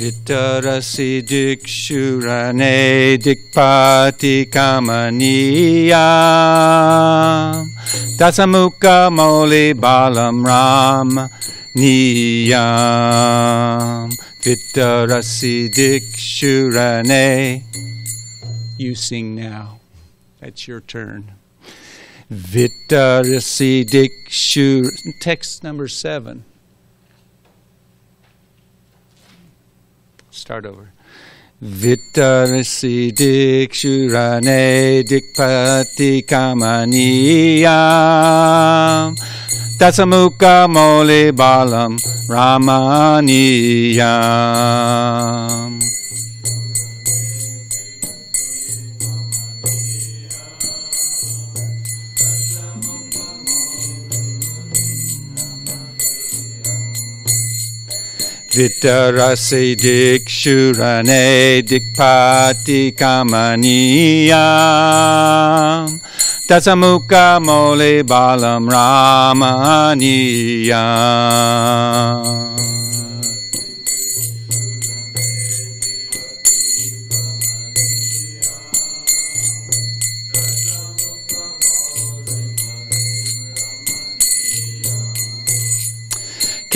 vitarasi dikshu rane dik-pati-kamaniyam dasa-mukha-mauli-balim ramaniyam vitarasi dikshu rane. You sing now. That's your turn. Vitarasi dikshu. Text number 7. Start over. Vitarasi dikshu rane dik-pati-kamaniyam dasa-mukha-mauli-balim ramaniyam. Vitarasi dikshu rane dik-pati-kamaniyam dasa-mukha-mauli-balim ramaniyam.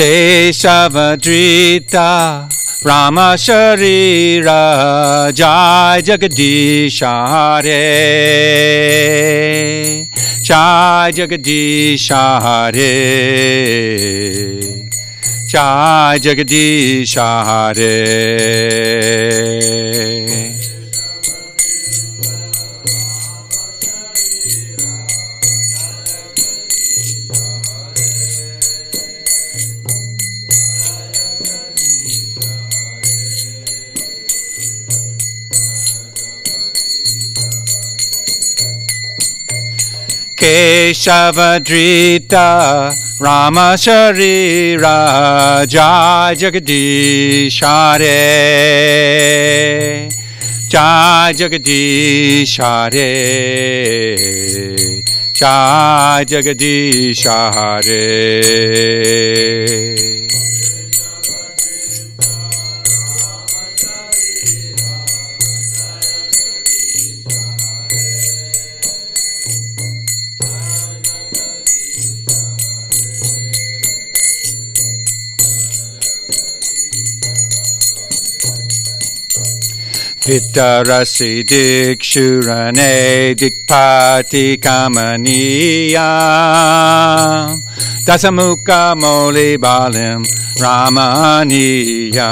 Kesava dhrita-rama-sarira jaya jagadisa hare jaya jagadisa hare jaya jagadisa hare. Kesava dhrita-rama-sarira jaya jagadisa hare jaya jagadisa hare jaya jagadisa hare. Vitarasi dikshu rane dik-pati-kamaniyam dasa-mukha-mauli-balim ramaniyam.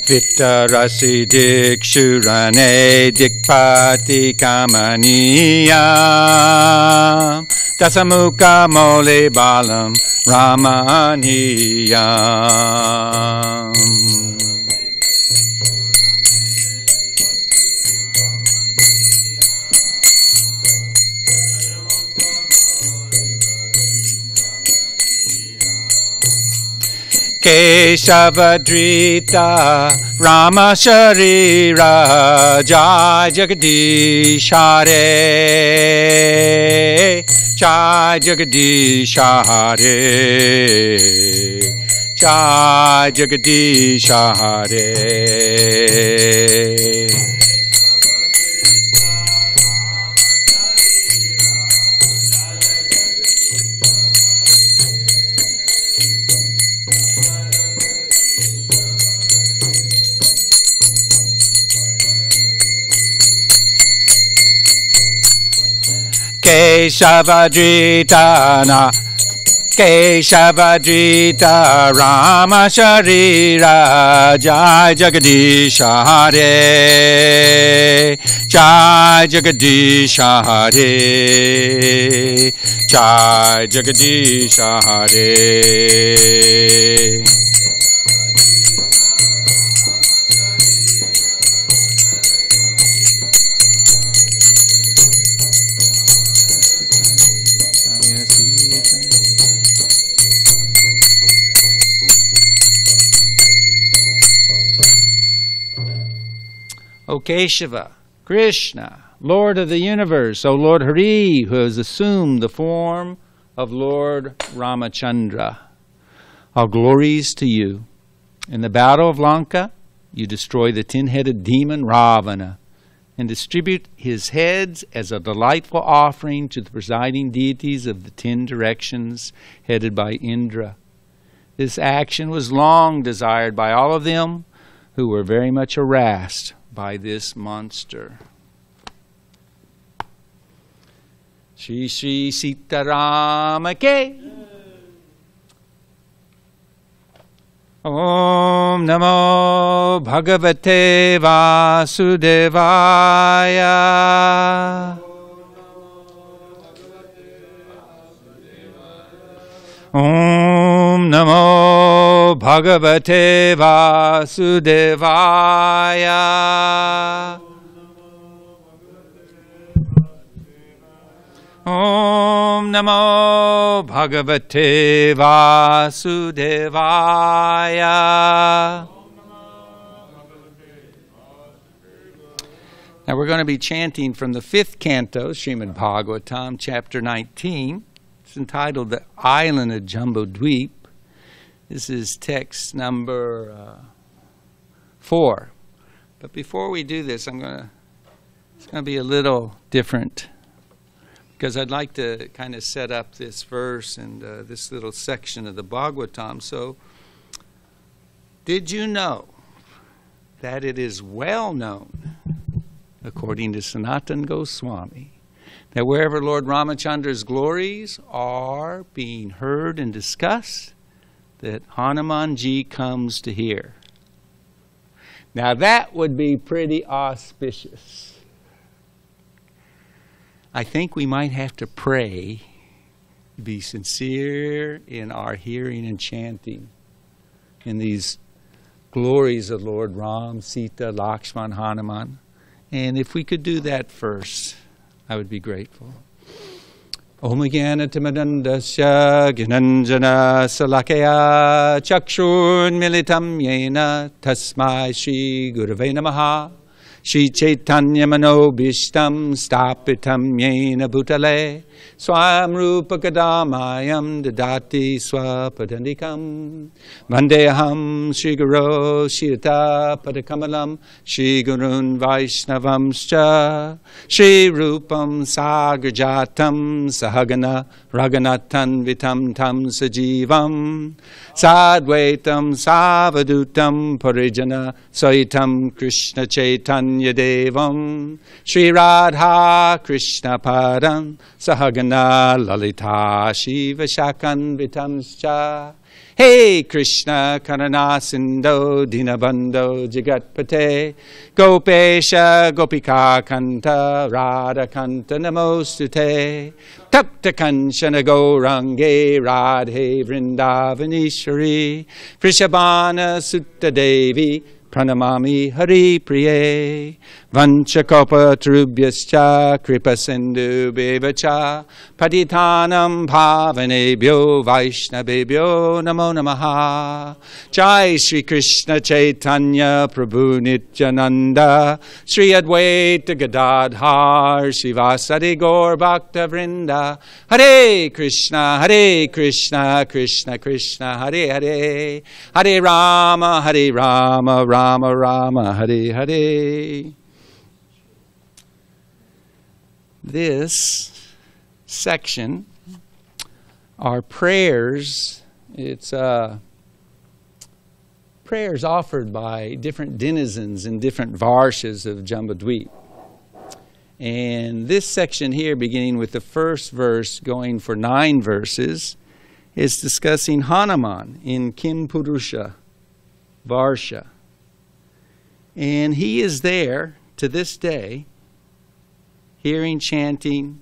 Vitarasi dikshu rane dik-pati-kamaniyam dasa-mukha-mauli-balim ramaniyam. Kesava dhrita-rama-sarira jaya jagadisa hare jaya jagadisa hare jaya jagadisa hare. Kesava dhrita-rama-sarira jaya jagadisa hare jaya jagadisa hare jaya jagadisa hare. O Kesava, Krishna, Lord of the universe, O Lord Hare, who has assumed the form of Lord Ramacandra. All glories to you. In the battle of Lanka, you destroy the 10-headed demon Ravana and distribute his heads as a delightful offering to the presiding deities of the 10 directions headed by Indra. This action was long desired by all of them who were very much harassed by this monster. Shri Shri Sita-Rama-ke. Om Namo Bhagavate Vasudevaya. Om Namo Bhagavate Vasudevaya. Om Namo Bhagavate Vasudevaya. Now we're going to be chanting from the 5th canto, Srimad Bhagavatam, chapter 19. It's entitled The Island of Jambudweep. This is text number 4. But before we do this, it's going to be a little different, because I'd like to kind of set up this verse and this little section of the Bhagavatam. So, did you know that it is well known, according to Sanatana Goswami, that wherever Lord Ramachandra's glories are being heard and discussed, that Hanumanji comes to hear? Now that would be pretty auspicious. I think we might have to pray, be sincere in our hearing and chanting in these glories of Lord Ram, Sita, Lakshman, Hanuman. And if we could do that first, I would be grateful. Om Jnana-timirandasya Gyananjana Salakaya Chakshur Militam Yena Tasmai Shri Gurave Namaha Shri Chaitanya Manobishtam Stapitam Yena Bhutale Swam Rupa Kadamayam Dadati Swapadandikam Vandeham Shri Guru Shirata Padakamalam Shri Gurun Vaishnavamscha Shri Rupam Sagrajatam Sahagana Raganatan Vitam Tam Sajivam Sadvaitam Savadutam Parijana Saitam Krishna Chaitanya Devam Shri Radha Krishna Padam Sahagana Lalita Shiva Shakan Vitamscha Hey Krishna Karana Sindho Dinabandho Jagatpate Gopesha Gopika Kanta Radha Kanta Namostute Tapta Kanchana Gourange Radhe Vrindavanishwari Prishabhana Sutta Devi Pranamami Hari Priye Vanchakopa Trubhyascha Kripa Sindhu Bevacha Patitanam Bhavanebhyo Vaishnavebhyo Namo Namaha Jai Shri Krishna Chaitanya Prabhu Nityananda Shri Advaita Gadadhar Shivasadi Gaur Bhakta Vrinda Hare Krishna Krishna Krishna Hare Hare Hare Rama Rama Rama Hare Hare. This section are prayers. It's prayers offered by different denizens in different varshas of Jambudweep. And this section here, beginning with the first verse, going for 9 verses, is discussing Hanuman in Kim Purusha Varsha. And he is there to this day, hearing, chanting,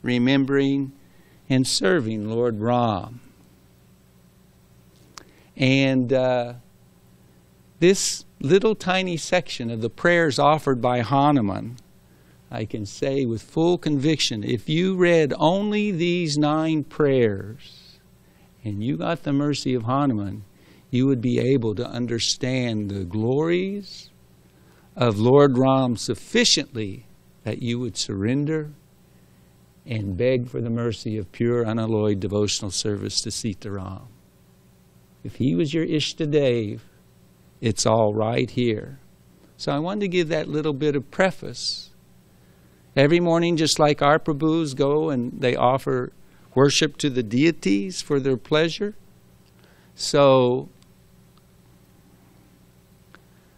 remembering, and serving Lord Ram. And this little tiny section of the prayers offered by Hanuman, I can say with full conviction, if you read only these 9 prayers and you got the mercy of Hanuman, you would be able to understand the glories of Lord Ram sufficiently that you would surrender and beg for the mercy of pure, unalloyed devotional service to Sitaram. If he was your Ishtadev, it's all right here. So I wanted to give that little bit of preface. Every morning, just like our Prabhus go and they offer worship to the deities for their pleasure. So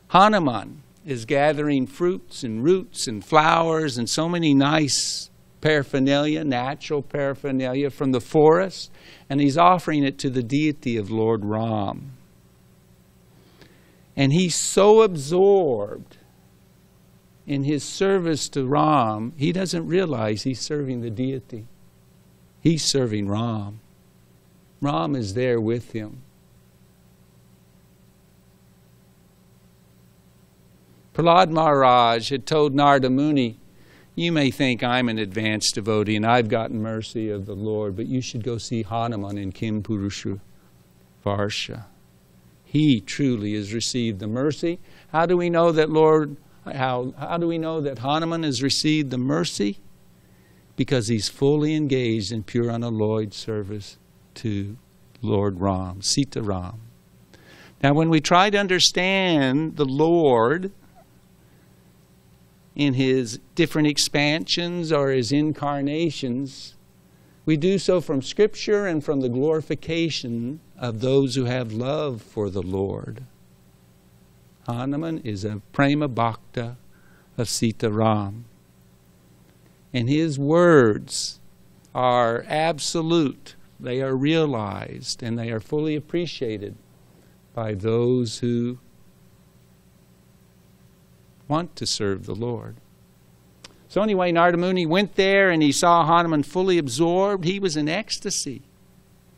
Hanuman is gathering fruits and roots and flowers and so many nice paraphernalia, natural paraphernalia from the forest, and he's offering it to the deity of Lord Ram. And he's so absorbed in his service to Ram, he doesn't realize he's serving the deity. He's serving Ram. Ram is there with him. Prahlad Maharaj had told Narada Muni, you may think I'm an advanced devotee and I've gotten mercy of the Lord, but you should go see Hanuman in Kim Purusha Varsha. He truly has received the mercy. How do we know that how do we know that Hanuman has received the mercy? Because he's fully engaged in pure unalloyed service to Lord Ram, Sitaram. Now when we try to understand the Lord in his different expansions or his incarnations, we do so from Scripture and from the glorification of those who have love for the Lord. Hanuman is a prema bhakta of Sitaram. And his words are absolute. They are realized and they are fully appreciated by those who want to serve the Lord. So anyway, Narada Muni went there and he saw Hanuman fully absorbed. He was in ecstasy.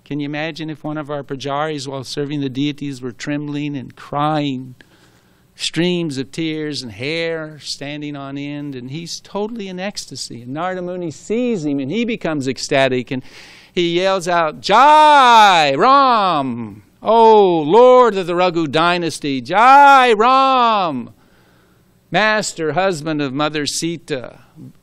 Can you imagine if one of our pujaris, while serving the deities, were trembling and crying, streams of tears and hair standing on end, and he's totally in ecstasy. And Narada Muni sees him and he becomes ecstatic and he yells out, Jai Ram! Oh, Lord of the Raghu dynasty, Jai Ram! Master, husband of Mother Sita,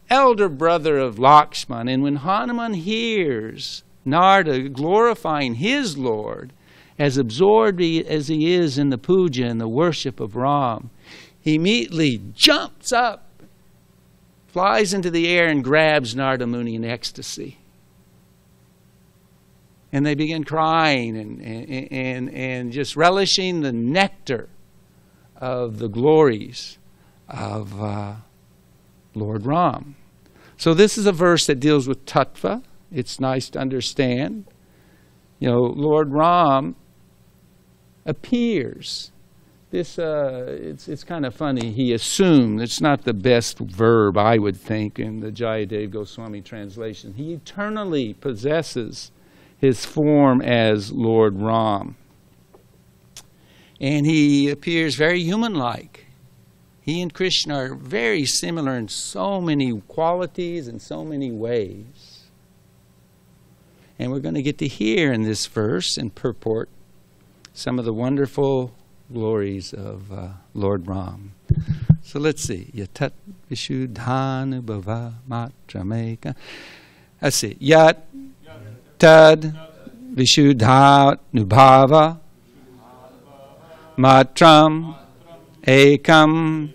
elder brother of Lakshman. And when Hanuman hears Narada glorifying his Lord, as absorbed as he is in the puja and the worship of Ram, he immediately jumps up, flies into the air and grabs Narada Muni in ecstasy. And they begin crying and just relishing the nectar of the glories of Lord Ram. So this is a verse that deals with tattva. It's nice to understand. You know, Lord Ram appears. This it's kind of funny. He assumed. It's not the best verb, I would think, in the Jayadev Goswami translation. He eternally possesses his form as Lord Ram. And he appears very human-like. He and Krishna are very similar in so many qualities and so many ways. And we're going to get to hear in this verse and purport some of the wonderful glories of Lord Ram. So let's see. Yatat vishuddhanubhava matrameka. Let's see. Yat tad vishuddhanubhava matram ekam.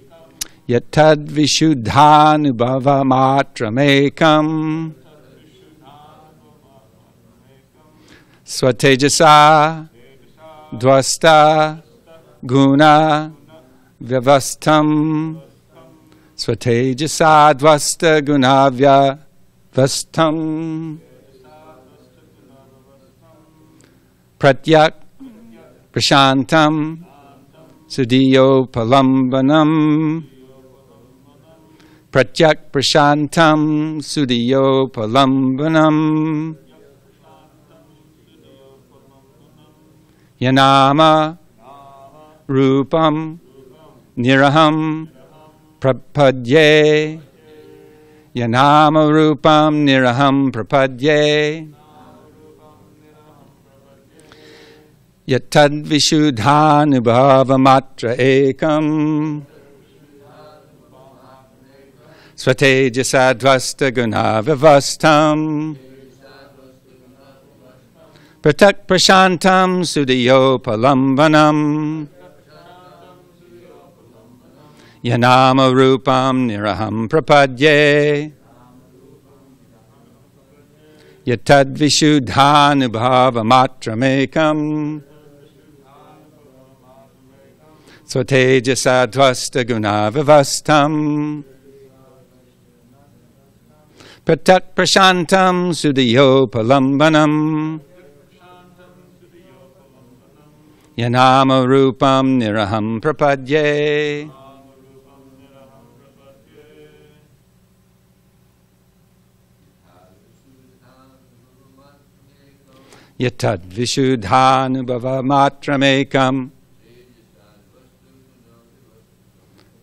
Yatad vishuddhanubhava matramekam. Swatejasa dvasta guna vyavastam. Swatejasa dvasta guna vyavastam. Pratyak prashantam sudiyo palambanam. Pratyak prashantam sudiyo palambanam. Yanama rupam niraham prapadye. Yanama rupam niraham prapadye. Yatad vishuddhanubhava matra ekam. Swatejasa dvasta guna vivastam pratak prashantam sudiyopalambanam yanama rupam niraham prapadye yatad vishuddhanubhava matramekam swatejasa dvasta guna vivastam pratak prashantam sudiyopalambanam yanama rupam niraham prapadye yatad vishuddhanubhava matramekam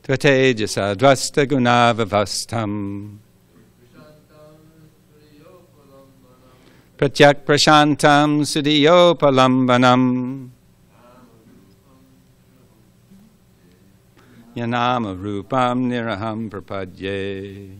tvatejasa dvasta guna vivastam pratyak prashantam sudiyopalambanam yanama rupam niraham prapadye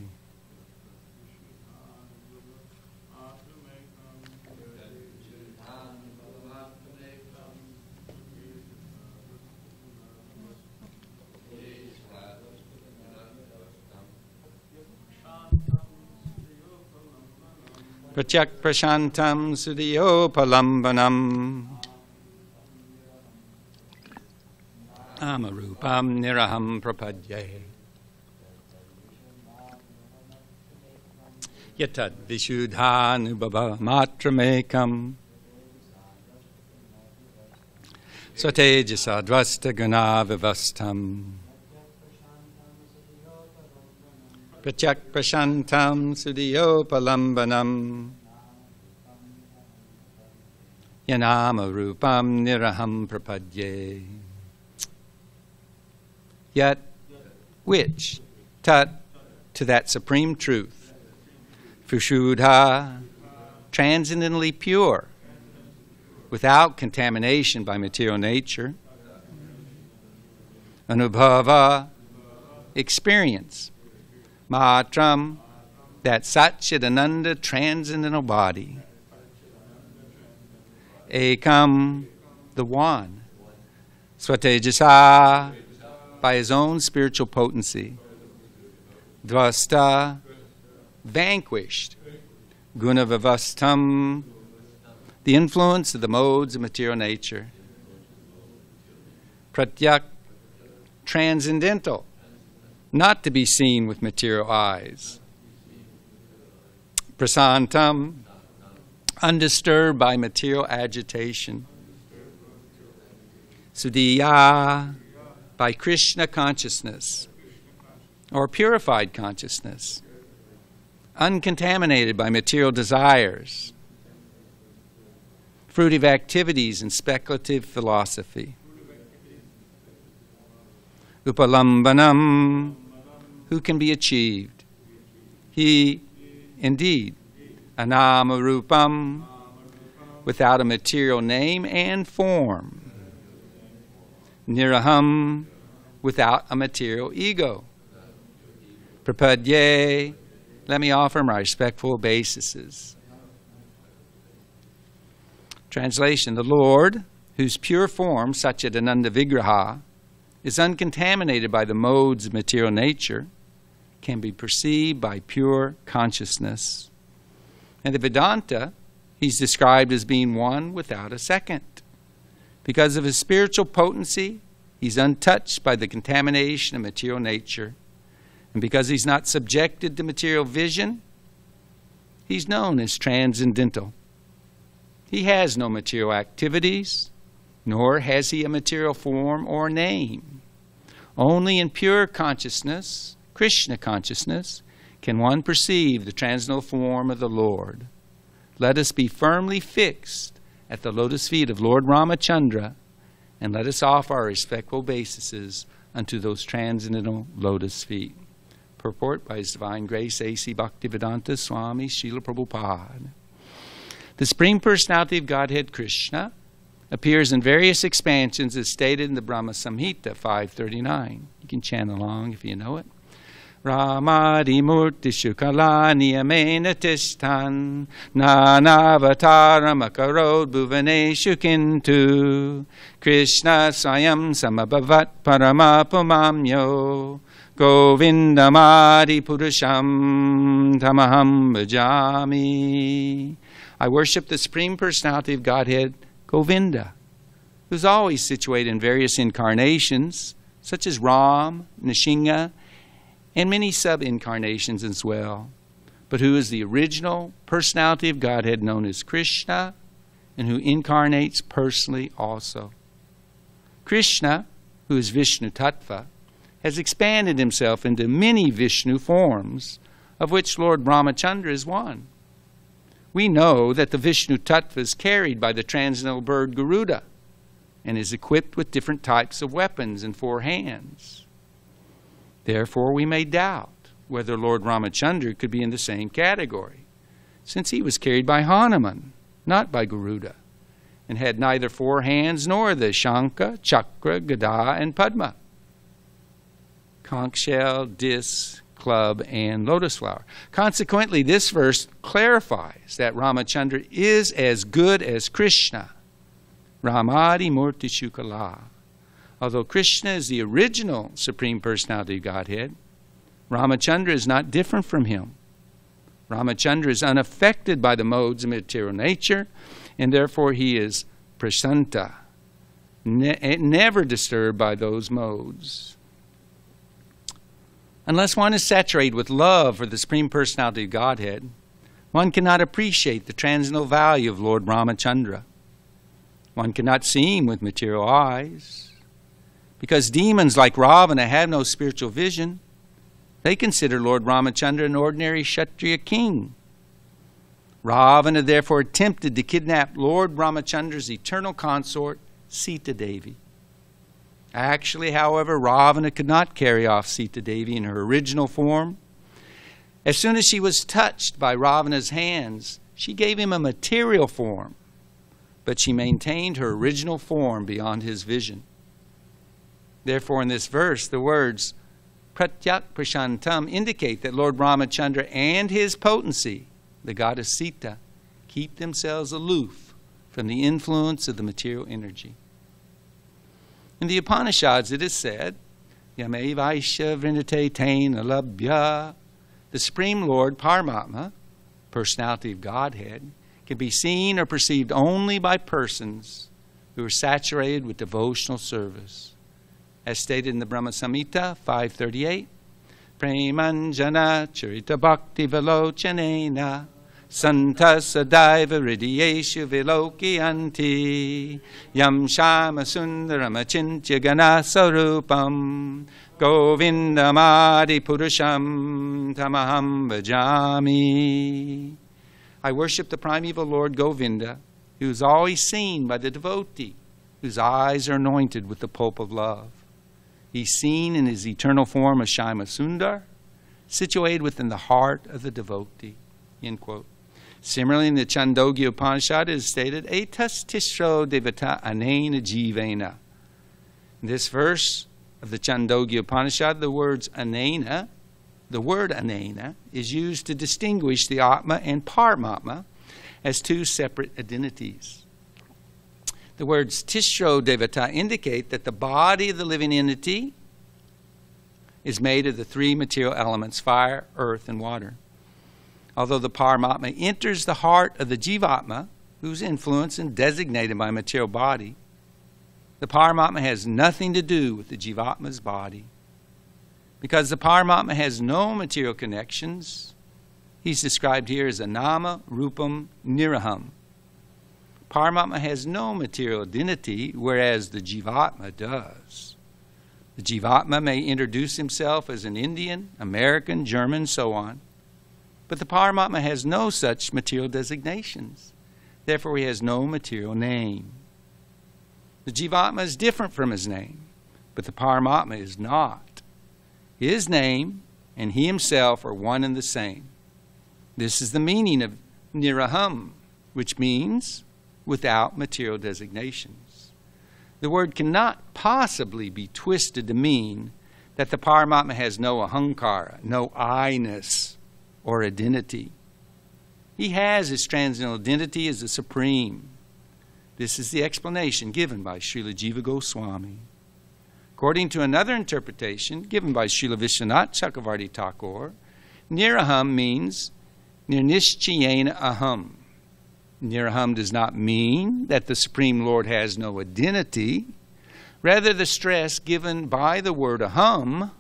pratyak prashantam sudiyopalambanam amarupam niraham prapadye yatad vishuddhanubhava matramekam swatejasa dvasta guna vivastam pratyak prashantam sudiyopalambanam yanama rupam niraham prapadye yet which tat to that supreme truth vishuddha transcendently pure without contamination by material nature anubhava experience matram that satchidananda transcendental body ekam the one swatejasa by his own spiritual potency dvasta vanquished gunavavastam the influence of the modes of material nature pratyak transcendental not to be seen with material eyes prasantam undisturbed by material agitation sudiya by Krishna consciousness or purified consciousness uncontaminated by material desires fruitive activities and speculative philosophy upalambanam who can be achieved he indeed anamarupam without a material name and form niraham without a material ego prapadye let me offer my respectful obeisances. Translation: the Lord, whose pure form, Satchidananda Vigraha, is uncontaminated by the modes of material nature, can be perceived by pure consciousness. And the Vedanta, he's described as being one without a second. Because of his spiritual potency, he's untouched by the contamination of material nature. And because he's not subjected to material vision, he's known as transcendental. He has no material activities, nor has he a material form or name. Only in pure consciousness, Krishna consciousness, can one perceive the transcendental form of the Lord. Let us be firmly fixed at the lotus feet of Lord Ramacandra, and let us offer our respectful obeisances unto those transcendental lotus feet. Purport by His Divine Grace A.C. Bhaktivedanta Swami Srila Prabhupada. The Supreme Personality of Godhead Krishna appears in various expansions as stated in the Brahma Samhita 539. You can chant along if you know it. Ramadi-murtishu kalaniyamena tishtan nanavataram-akarod bhuvaneshu kintu Krishna swayam samabhavat paramapumamyo Govindamadi purusham tamaham bhajami. I worship the Supreme Personality of Godhead, Govinda, who's always situated in various incarnations, such as Ram, Nishinga, and many sub-incarnations as well, but who is the original personality of Godhead known as Krishna, and who incarnates personally also. Krishna, who is Vishnu Tattva, has expanded himself into many Vishnu forms, of which Lord Ramacandra is one. We know that the Vishnu Tattva is carried by the transcendental bird Garuda and is equipped with different types of weapons and 4 hands. Therefore, we may doubt whether Lord Ramacandra could be in the same category, since he was carried by Hanuman, not by Garuda, and had neither 4 hands nor the Shankha, Chakra, Gada, and Padma, conch shell, disc, club, and lotus flower. Consequently, this verse clarifies that Ramacandra is as good as Krishna, Ramadi Murti Shukala. Although Krishna is the original Supreme Personality of Godhead, Ramacandra is not different from him. Ramacandra is unaffected by the modes of material nature, and therefore he is prasanta, never disturbed by those modes. Unless one is saturated with love for the Supreme Personality of Godhead, one cannot appreciate the transcendental value of Lord Ramacandra. One cannot see him with material eyes. Because demons like Ravana have no spiritual vision, they consider Lord Ramacandra an ordinary Kshatriya king. Ravana therefore attempted to kidnap Lord Ramachandra's eternal consort, Sita Devi. Actually, however, Ravana could not carry off Sita Devi in her original form. As soon as she was touched by Ravana's hands, she gave him a material form, but she maintained her original form beyond his vision. Therefore, in this verse, the words pratyak prashantam indicate that Lord Ramacandra and his potency, the goddess Sita, keep themselves aloof from the influence of the material energy. In the Upanishads, it is said, Yame Vaishya Vrindate Taina Labhya. The Supreme Lord, Paramatma, personality of Godhead, can be seen or perceived only by persons who are saturated with devotional service. As stated in the Brahma Samhita 538, Premanjana Charita Bhakti Velochanena Santa Sadaiva Hridiyeshu Vilokyanti Yam Shama Sundaram Achintya Gana Sarupam Govindamadi Purusham Tamaham Bhajami. I worship the primeval Lord Govinda, who is always seen by the devotee, whose eyes are anointed with the pulp of love. He's seen in his eternal form as Shama Sundar, situated within the heart of the devotee. End quote. Similarly, in the Chandogya Upanishad, it is stated, Etas Tishro Devata Anena Jivena. In this verse of the Chandogya Upanishad, the word Anena is used to distinguish the Atma and Paramatma as 2 separate identities. The words Tishro Devata indicate that the body of the living entity is made of the 3 material elements, fire, earth, and water. Although the Paramatma enters the heart of the Jivatma, whose influence is designated by material body, the Paramatma has nothing to do with the Jivatma's body. Because the Paramatma has no material connections, he's described here as Anama Rupam Niraham. Paramatma has no material identity, whereas the Jivatma does. The Jivatma may introduce himself as an Indian, American, German, so on, but the Paramatma has no such material designations. Therefore, he has no material name. The Jivatma is different from his name, but the Paramatma is not. His name and he himself are one and the same. This is the meaning of Niraham, which means without material designations. The word cannot possibly be twisted to mean that the Paramatma has no ahankara, no I-ness or identity. He has his transcendental identity as the Supreme. This is the explanation given by Srila Jiva Goswami. According to another interpretation given by Srila Vishwanath Chakravarti Thakur, Niraham means Nirnishchayena Aham. Niraham does not mean that the Supreme Lord has no identity. Rather, the stress given by the word Aham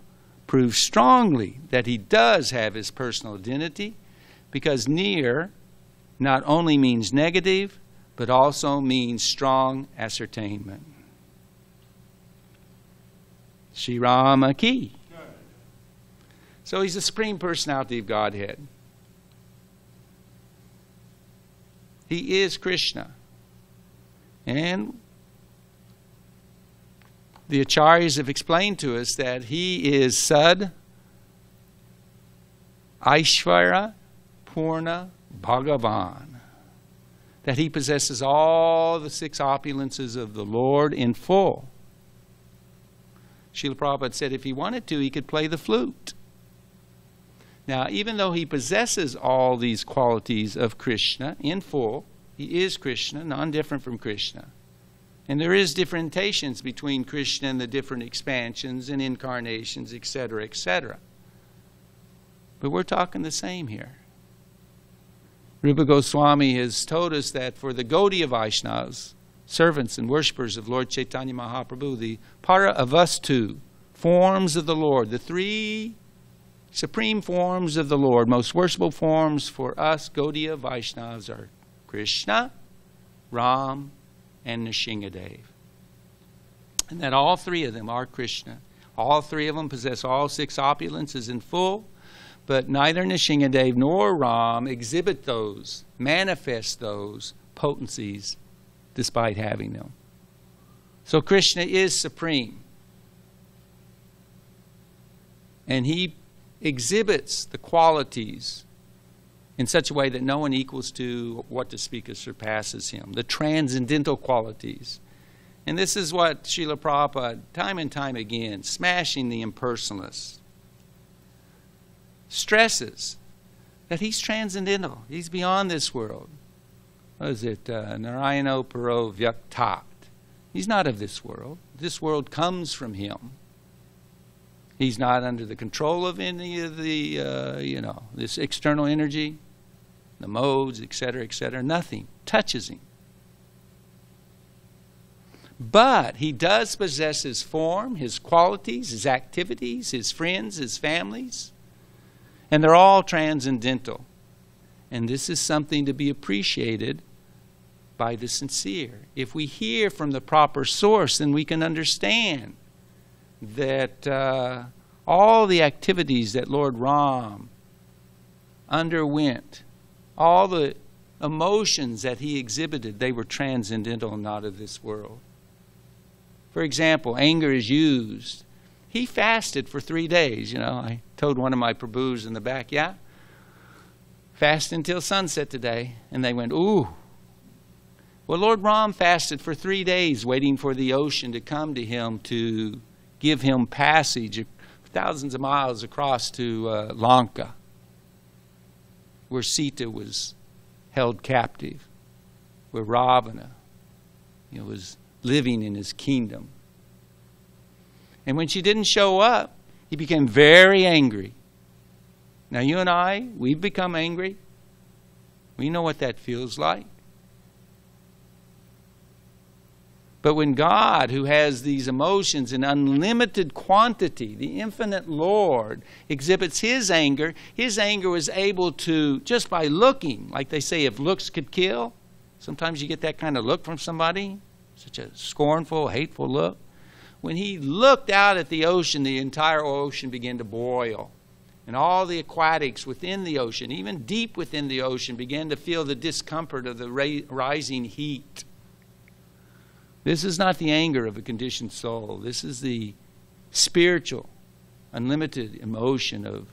proves strongly that he does have his personal identity, because Nir not only means negative, but also means strong ascertainment. Shri Rama ki. So he's the Supreme Personality of Godhead. He is Krishna. And the Acharyas have explained to us that he is Sad, Aishvara, Purna, Bhagavan. That he possesses all the 6 opulences of the Lord in full. Srila Prabhupada said if he wanted to, he could play the flute. Now, even though he possesses all these qualities of Krishna in full, he is Krishna, non-different from Krishna. And there is differentiations between Krishna and the different expansions and incarnations, etc., etc. But we're talking the same here. Rupa Goswami has told us that for the Gaudiya Vaishnavas, servants and worshippers of Lord Chaitanya Mahaprabhu, the Para Avastu, forms of the Lord, the 3 supreme forms of the Lord, most worshipful forms for us Gaudiya Vaishnavas are Krishna, Ram, and Nrsingadev. And that all 3 of them are Krishna. All 3 of them possess all 6 opulences in full, but neither Nrsingadev nor Ram exhibit those, manifest those potencies despite having them. So Krishna is supreme. And he exhibits the qualities in such a way that no one equals to, what to speak of surpasses him. The transcendental qualities. And this is what Srila Prabhupada, time and time again, smashing the impersonalists, stresses that he's transcendental. He's beyond this world. What is it? Narayano Paro Vyaktat. He's not of this world. This world comes from him. He's not under the control of any of the, this external energy, the modes, etc., etc. Nothing touches him. But he does possess his form, his qualities, his activities, his friends, his families. And they're all transcendental. And this is something to be appreciated by the sincere. If we hear from the proper source, then we can understand that all the activities that Lord Ram underwent, all the emotions that he exhibited, they were transcendental, not of this world. For example, anger is used. He fasted for 3 days. I told one of my Prabhus in the back, yeah, fast until sunset today. And they went, ooh. Well, Lord Ram fasted for 3 days waiting for the ocean to come to him to give him passage thousands of miles across to Lanka, where Sita was held captive, where Ravana was living in his kingdom. And when she didn't show up, he became very angry. Now you and I, we've become angry. We know what that feels like. But when God, who has these emotions in unlimited quantity, the infinite Lord, exhibits his anger was able to, just by looking, like they say, if looks could kill, sometimes you get that kind of look from somebody, such a scornful, hateful look. When he looked out at the ocean, the entire ocean began to boil. And all the aquatics within the ocean, even deep within the ocean, began to feel the discomfort of the rising heat. This is not the anger of a conditioned soul. This is the spiritual, unlimited emotion of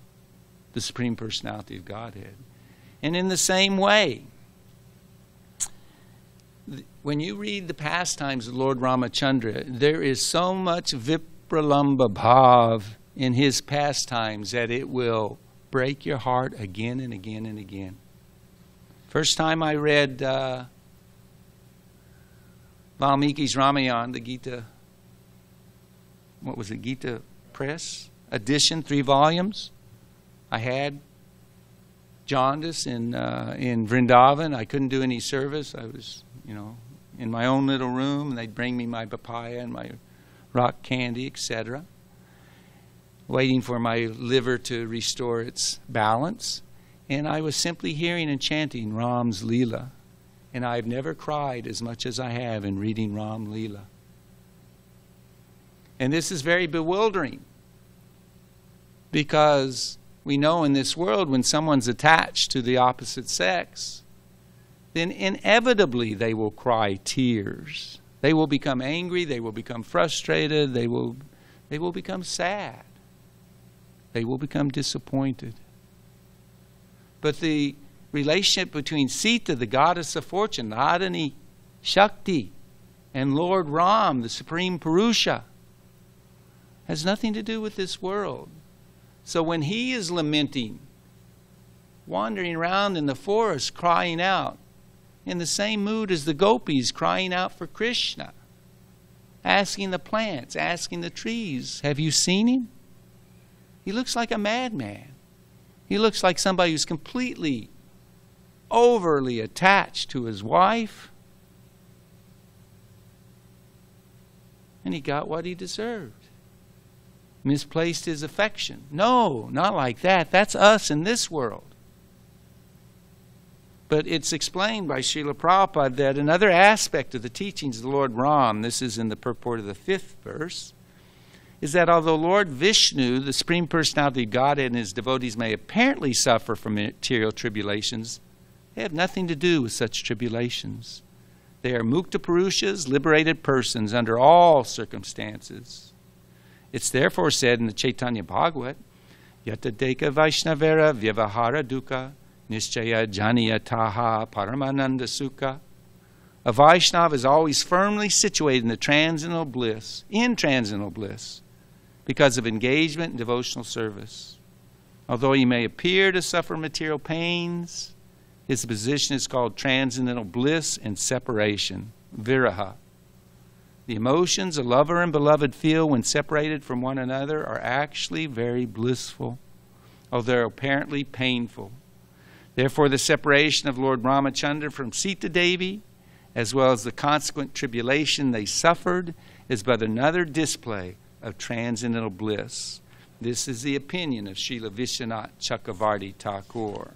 the Supreme Personality of Godhead. And in the same way, when you read the pastimes of Lord Ramacandra, there is so much vipralamba bhav in his pastimes that it will break your heart again and again and again. First time I read Valmiki's Ramayana, the Gita, what was it, Gita Press edition, 3 volumes. I had jaundice in Vrindavan. I couldn't do any service. I was, in my own little room, and they'd bring me my papaya and my rock candy, etc., waiting for my liver to restore its balance. And I was simply hearing and chanting Ram's Leela. And I've never cried as much as I have in reading Ram Leela. And this is very bewildering, because we know in this world when someone's attached to the opposite sex, then inevitably they will cry tears. They will become angry, they will become frustrated, they will become sad. They will become disappointed. But the relationship between Sita, the goddess of fortune, Adani Shakti, and Lord Ram, the Supreme Purusha, has nothing to do with this world. So when he is lamenting, wandering around in the forest, crying out, in the same mood as the gopis crying out for Krishna, asking the plants, asking the trees, have you seen him? He looks like a madman. He looks like somebody who's completely, overly attached to his wife. And he got what he deserved. Misplaced his affection. No, not like that. That's us in this world. But it's explained by Srila Prabhupada that another aspect of the teachings of the Lord Ram, this is in the purport of the 5th verse, is that although Lord Vishnu, the Supreme Personality of Godhead, and his devotees may apparently suffer from material tribulations, they have nothing to do with such tribulations. They are mukta purushas, liberated persons under all circumstances. It's therefore said in the Chaitanya Bhagavat, Yata deka Vaishnavera vyavahara dukkha nischaya janiyataha paramananda sukha. A Vaishnava is always firmly situated in the transcendental bliss, because of engagement in devotional service. Although he may appear to suffer material pains, his position is called transcendental bliss and separation, viraha. The emotions a lover and beloved feel when separated from one another are actually very blissful, although they're apparently painful. Therefore, the separation of Lord Ramacandra from Sita Devi, as well as the consequent tribulation they suffered, is but another display of transcendental bliss. This is the opinion of Srila Vishwanath Chakravarti Thakur.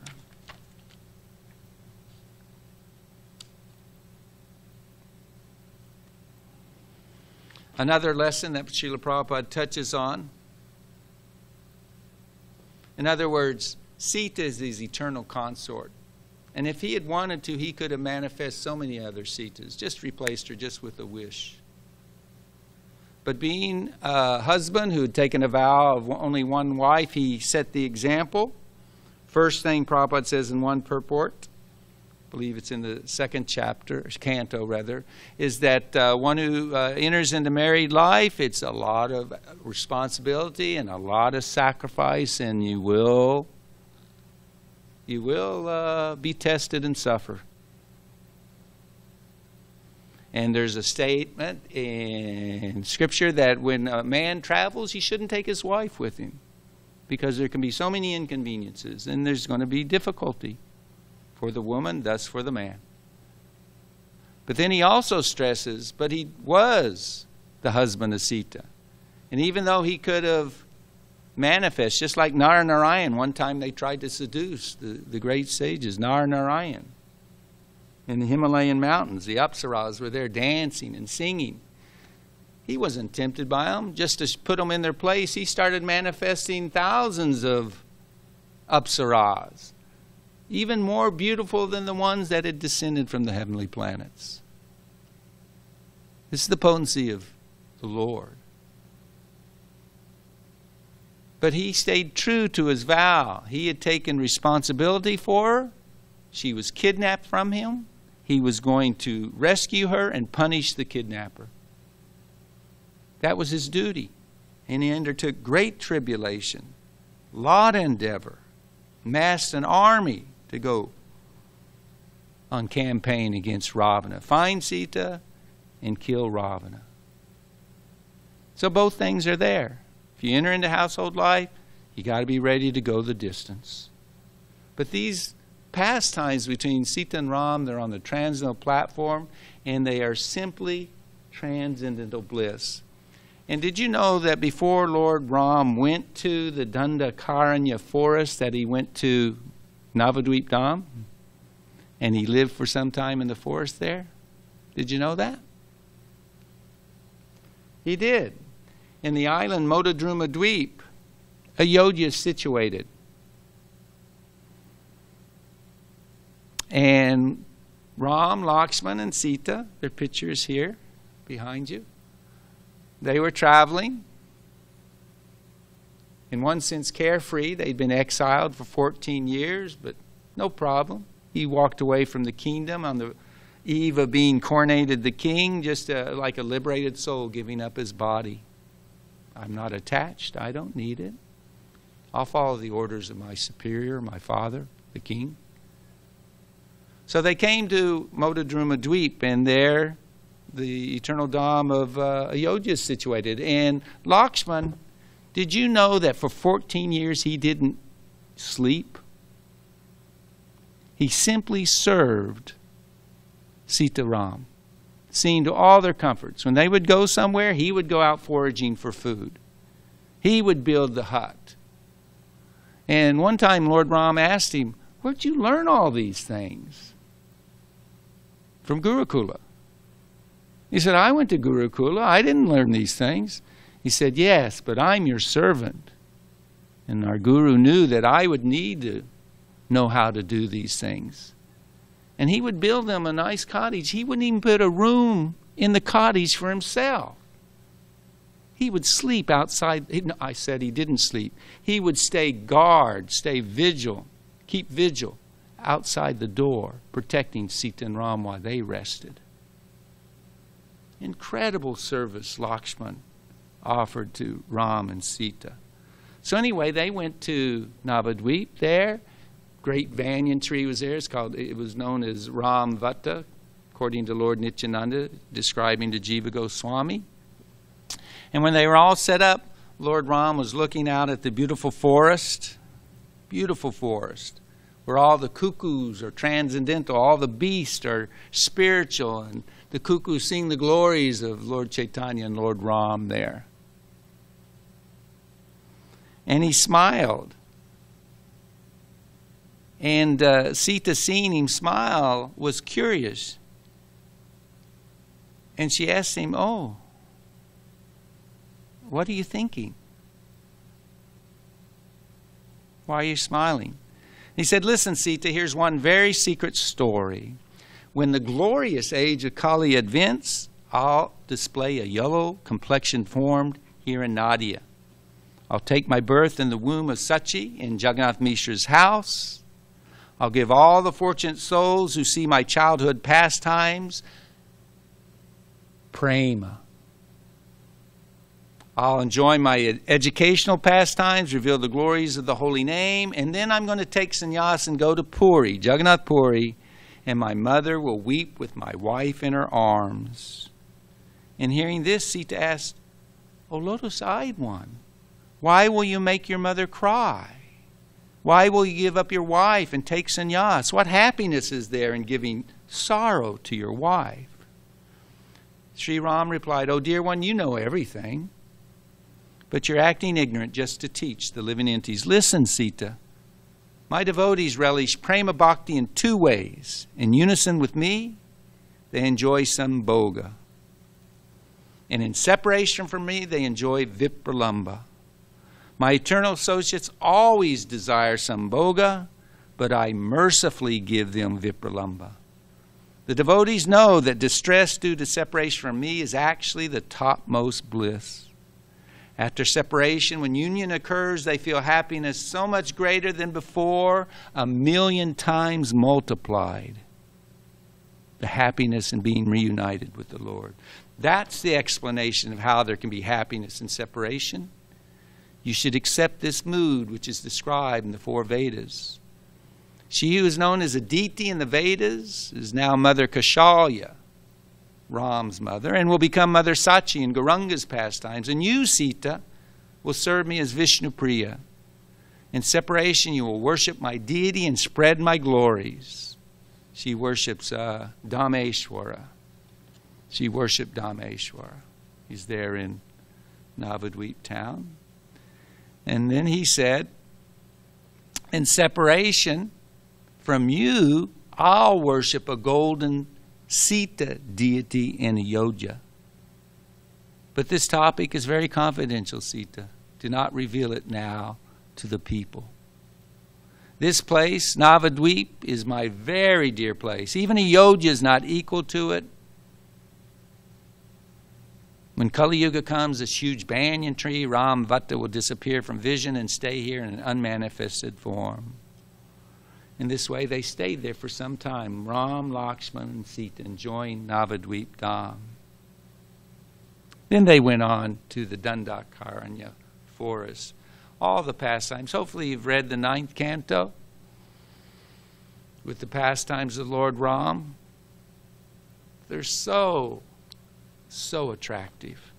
Another lesson that Srila Prabhupada touches on. In other words, Sita is his eternal consort. And if he had wanted to, he could have manifested so many other Sitas, just replaced her just with a wish. But being a husband who had taken a vow of only one wife, he set the example. First thing Prabhupada says in one purport, I believe it's in the 2nd chapter, canto rather, is that one who enters into married life, it's a lot of responsibility and a lot of sacrifice, and you will be tested and suffer. And there's a statement in Scripture that when a man travels, he shouldn't take his wife with him, because there can be so many inconveniences, and there's going to be difficulty for the woman, thus for the man. But then he also stresses, but he was the husband of Sita. And even though he could have manifest, just like Narayan, one time they tried to seduce the great sages, Narayan, in the Himalayan mountains. The Apsaras were there dancing and singing. He wasn't tempted by them. Just to put them in their place, he started manifesting thousands of Apsaras, even more beautiful than the ones that had descended from the heavenly planets. This is the potency of the Lord. But he stayed true to his vow. He had taken responsibility for her. She was kidnapped from him. He was going to rescue her and punish the kidnapper. That was his duty. And he undertook great tribulation, lot of endeavor, massed an army to go on campaign against Ravana. Find Sita and kill Ravana. So both things are there. If you enter into household life, you got to be ready to go the distance. But these pastimes between Sita and Ram, they're on the transcendental platform, and they are simply transcendental bliss. And did you know that before Lord Ram went to the Dandakaranya forest, that he went to Navadvip Dham? And he lived for some time in the forest there? Did you know that? He did. In the island Modadrumadweep, Ayodhya is situated. And Ram, Lakshman, and Sita, their pictures here behind you, they were traveling, in one sense carefree. They'd been exiled for 14 years, but no problem. He walked away from the kingdom on the eve of being coronated the king, just like a liberated soul giving up his body. I'm not attached. I don't need it. I'll follow the orders of my superior, my father, the king. So they came to Modadrumadweep, and there the eternal Dham of Ayodhya is situated. And Lakshman, did you know that for 14 years he didn't sleep? He simply served Sita Ram, seeing to all their comforts. When they would go somewhere, he would go out foraging for food. He would build the hut. And one time Lord Ram asked him, "Where'd you learn all these things?" "From Gurukula." He said, "I went to Gurukula. I didn't learn these things." He said, "Yes, but I'm your servant. And our Guru knew that I would need to know how to do these things." And he would build them a nice cottage. He wouldn't even put a room in the cottage for himself. He would sleep outside. I said he didn't sleep. He would stay guard, stay vigil, keep vigil outside the door, protecting Sita and Ram while they rested. Incredible service Lakshman offered to Ram and Sita. So anyway, they went to Navadvip there. Great banyan tree was there. It was known as Ram Vata, according to Lord Nityananda, describing to Jiva Goswami. And when they were all set up, Lord Ram was looking out at the beautiful forest, where all the cuckoos are transcendental, all the beasts are spiritual, and the cuckoos sing the glories of Lord Chaitanya and Lord Ram there. And he smiled. And Sita, seeing him smile, was curious. And she asked him, "Oh, what are you thinking? Why are you smiling?" He said, "Listen, Sita, here's one very secret story. When the glorious age of Kali advents, I'll display a yellow complexion formed here in Nadia. I'll take my birth in the womb of Sachi in Jagannath Mishra's house. I'll give all the fortunate souls who see my childhood pastimes prema. I'll enjoy my educational pastimes, reveal the glories of the holy name, and then I'm going to take sannyas and go to Puri, Jagannath Puri, and my mother will weep with my wife in her arms." And hearing this, Sita asked, "O lotus-eyed one, why will you make your mother cry? Why will you give up your wife and take sannyas? What happiness is there in giving sorrow to your wife?" Sri Ram replied, "Oh dear one, you know everything. But you're acting ignorant just to teach the living entities. Listen, Sita. My devotees relish prema bhakti in two ways. In unison with me, they enjoy sambhoga. And in separation from me, they enjoy vipralamba. My eternal associates always desire sambhoga, but I mercifully give them vipralamba. The devotees know that distress due to separation from me is actually the topmost bliss. After separation, when union occurs, they feel happiness so much greater than before, 1,000,000 times multiplied. The happiness in being reunited with the Lord." That's the explanation of how there can be happiness in separation. You should accept this mood which is described in the 4 Vedas. She who is known as a deity in the Vedas is now Mother Kaushalya, Ram's mother, and will become Mother Sachi in Gauranga's pastimes. And you, Sita, will serve me as Vishnu Priya. In separation, you will worship my deity and spread my glories. She worships Dhameshwara. She worshipped Dhameshwara. He's there in Navadvip town. And then he said, in separation from you, I'll worship a golden Sita deity in Ayodhya. But this topic is very confidential, Sita. Do not reveal it now to the people. This place, Navadvip, is my very dear place. Even Ayodhya is not equal to it. When Kali Yuga comes, this huge banyan tree, Ram Vata, will disappear from vision and stay here in an unmanifested form. In this way, they stayed there for some time, Ram, Lakshman, and Sita, enjoying Navadvip Dham. Then they went on to the Dandakaranya forest. All the pastimes. Hopefully you've read the 9th canto with the pastimes of Lord Ram. They're so attractive.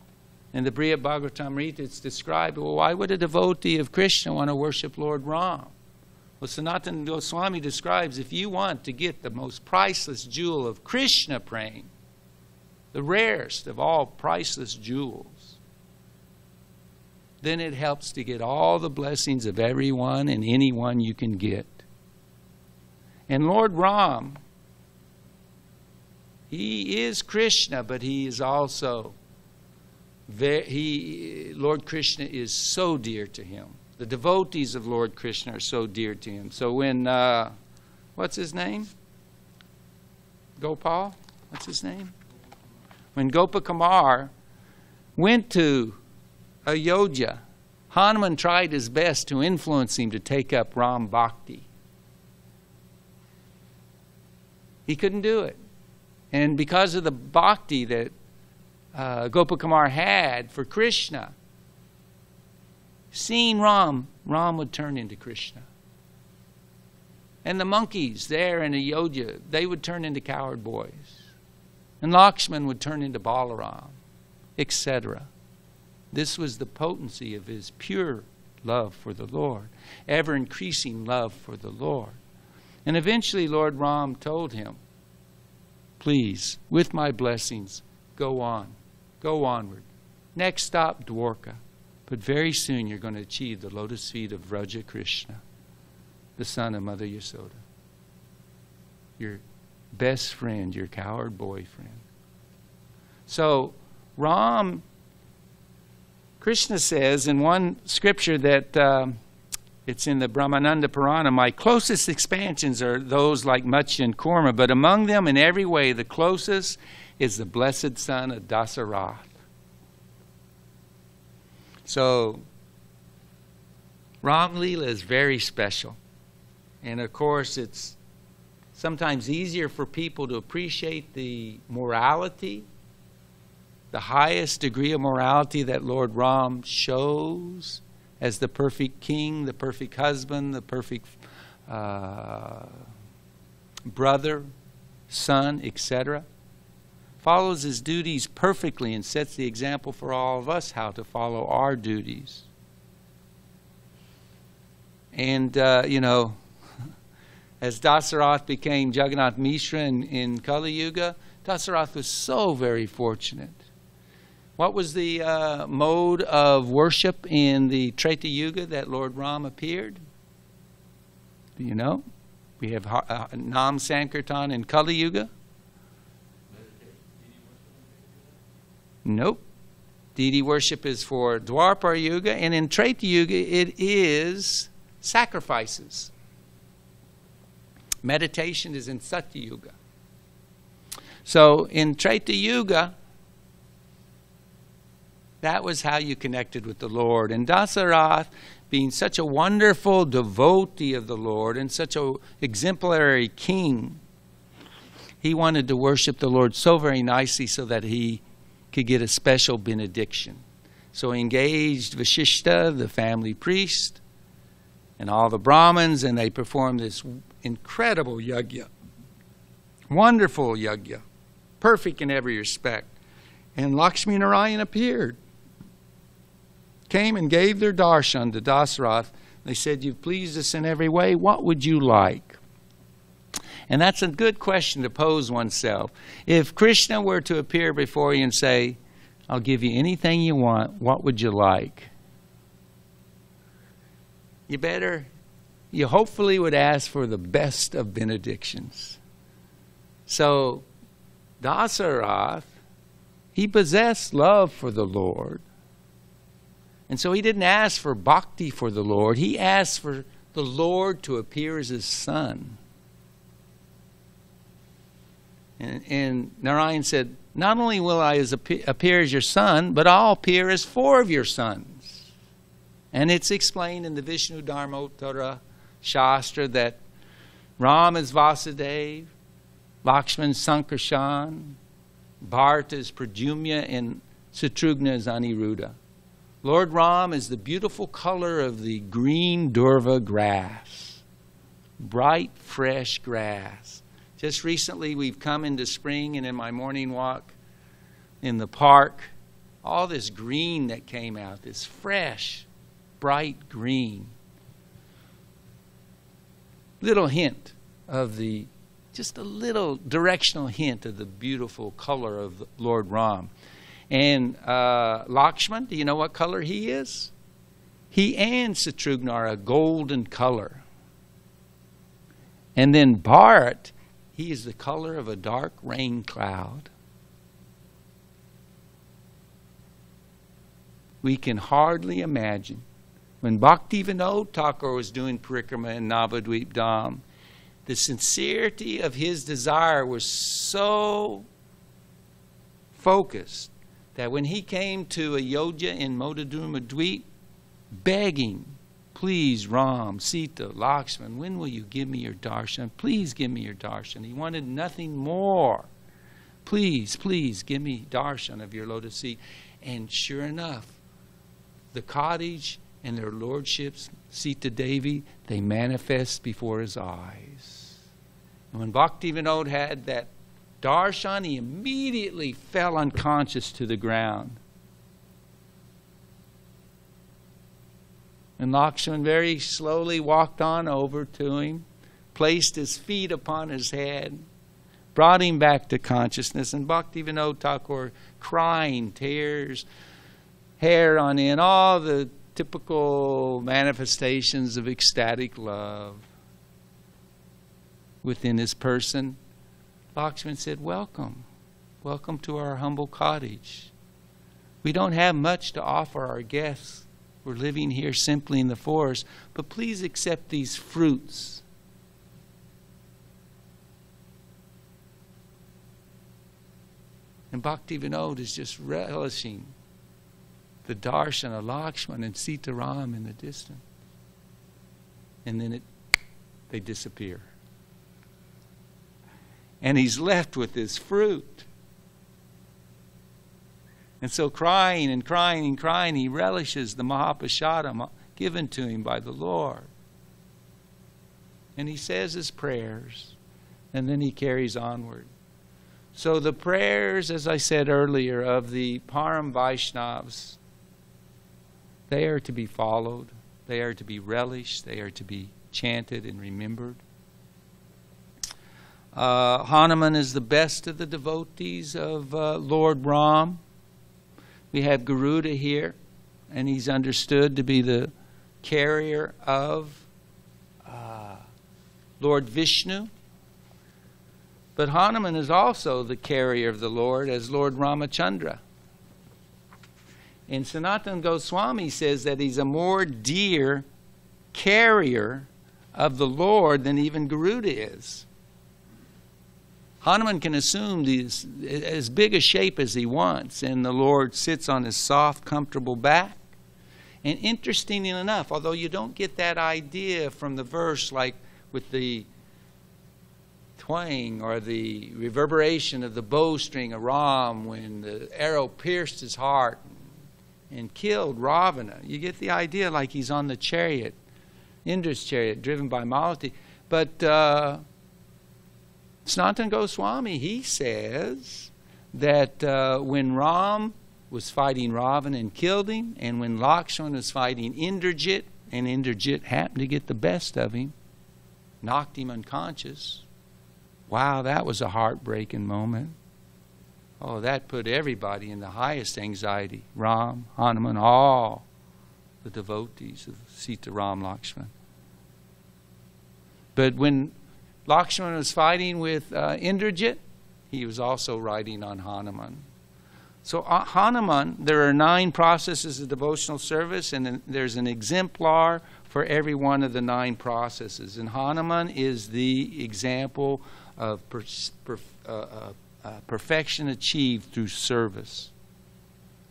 In the Brihad Bhagavatamrita, it's described, well, why would a devotee of Krishna want to worship Lord Ram? Well, Sanatana Goswami describes, if you want to get the most priceless jewel of Krishna praying, the rarest of all priceless jewels, then it helps to get all the blessings of everyone and anyone you can get. And Lord Ram, he is Krishna, but he is also, Lord Krishna is so dear to him. The devotees of Lord Krishna are so dear to him. So when, what's his name? Gopal? What's his name? When Gopakumar went to Ayodhya, Hanuman tried his best to influence him to take up Ram Bhakti. He couldn't do it. And because of the bhakti that Gopakumar had for Krishna, seeing Ram would turn into Krishna. And the monkeys there in Ayodhya, they would turn into cowherd boys. And Lakshman would turn into Balaram, etc. This was the potency of his pure love for the Lord, ever-increasing love for the Lord. And eventually Lord Ram told him, please, with my blessings, go on, go onward. Next stop, Dwarka. But very soon you're going to achieve the lotus feet of Vraja Krishna, the son of Mother Yasoda. Your best friend, your cowherd boyfriend. So Ram, Krishna says in one scripture that it's in the Brahmananda Purana, my closest expansions are those like Matsya and Kurma, but among them in every way the closest is the blessed son of Dasarath. So Ram Leela is very special. And of course it's sometimes easier for people to appreciate the morality, the highest degree of morality that Lord Ram shows as the perfect king, the perfect husband, the perfect brother, son, etc. Follows his duties perfectly and sets the example for all of us how to follow our duties. And, you know, as Dasarath became Jagannath Mishra in Kali Yuga, Dasarath was so very fortunate. What was the mode of worship in the Treta Yuga that Lord Ram appeared? Do you know? We have Nam Sankirtan in Kali Yuga. Nope. Deity worship is for Dwapara Yuga, and in Treta Yuga it is sacrifices. Meditation is in Satya Yuga. So in Treta Yuga, that was how you connected with the Lord. And Dasarath, being such a wonderful devotee of the Lord and such an exemplary king, he wanted to worship the Lord so very nicely so that he could get a special benediction. So he engaged Vashishta, the family priest, and all the Brahmins, and they performed this incredible yajna. Wonderful yajna. Perfect in every respect. And Lakshmi Narayan appeared. Came and gave their darshan to Dasarath. They said, "You've pleased us in every way. What would you like?" And that's a good question to pose oneself. If Krishna were to appear before you and say, "I'll give you anything you want, what would you like?" You hopefully would ask for the best of benedictions. So Dasarath, he possessed love for the Lord. And so he didn't ask for bhakti for the Lord. He asked for the Lord to appear as his son. And Narayan said, "Not only will I appear as your son, but I'll appear as 4 of your sons." And it's explained in the Vishnu Dharmottara Shastra that Ram is Vasudeva, Lakshman is Sankarshan, Bharata is Pradyumna, and Shatrugna is Aniruddha. Lord Ram is the beautiful color of the green durva grass, bright, fresh grass. Just recently we've come into spring, and in my morning walk in the park, all this green that came out, this fresh, bright green. Little hint of just a little directional hint of the beautiful color of Lord Ram. And Lakshman, do you know what color he is? He and Shatrugna are a golden color. And then Bharat, he is the color of a dark rain cloud. We can hardly imagine. When Bhaktivinoda Thakur was doing parikrama in Navadvip Dham, the sincerity of his desire was so focused that when he came to Ayodhya in Modadurma Dweep, begging, "Please, Ram, Sita, Lakshman, when will you give me your darshan? Please give me your darshan." He wanted nothing more. "Please, please give me darshan of your lotus feet." And sure enough, the cottage and their lordships, Sita Devi, they manifest before his eyes. And when Bhaktivinoda had that darshan, he immediately fell unconscious to the ground. And Lakshman very slowly walked on over to him, placed his feet upon his head, brought him back to consciousness, and Bhaktivinoda Thakur crying, tears, hair on end, all the typical manifestations of ecstatic love within his person. Lakshman said, "Welcome. Welcome to our humble cottage. We don't have much to offer our guests. We're living here simply in the forest, but please accept these fruits." And Bhaktivinoda is just relishing the darshan of Lakshman and Sita Ram in the distance. And then they disappear. And he's left with this fruit. And so crying and crying and crying, he relishes the Mahaprasada given to him by the Lord. And he says his prayers, and then he carries onward. So the prayers, as I said earlier, of the Param Vaishnavas, they are to be followed, they are to be relished, they are to be chanted and remembered. Hanuman is the best of the devotees of Lord Ram. We have Garuda here, and he's understood to be the carrier of Lord Vishnu. But Hanuman is also the carrier of the Lord as Lord Ramacandra. And Sanatana Goswami says that he's a more dear carrier of the Lord than even Garuda is. Hanuman can assume as big a shape as he wants, and the Lord sits on his soft, comfortable back. And interestingly enough, although you don't get that idea from the verse like with the twang or the reverberation of the bowstring of Ram when the arrow pierced his heart and killed Ravana. You get the idea, like he's on the chariot, Indra's chariot, driven by Malati. But Sanatana Goswami, he says that when Ram was fighting Ravana and killed him, and when Lakshmana was fighting Indrajit, and Indrajit happened to get the best of him, knocked him unconscious. Wow, that was a heartbreaking moment. Oh, that put everybody in the highest anxiety. Ram, Hanuman, all the devotees of Sita, Ram, Lakshman. But when Lakshman was fighting with Indrajit, he was also riding on Hanuman. So Hanuman, there are 9 processes of devotional service, and there's an exemplar for every one of the 9 processes. And Hanuman is the example of perfection achieved through service,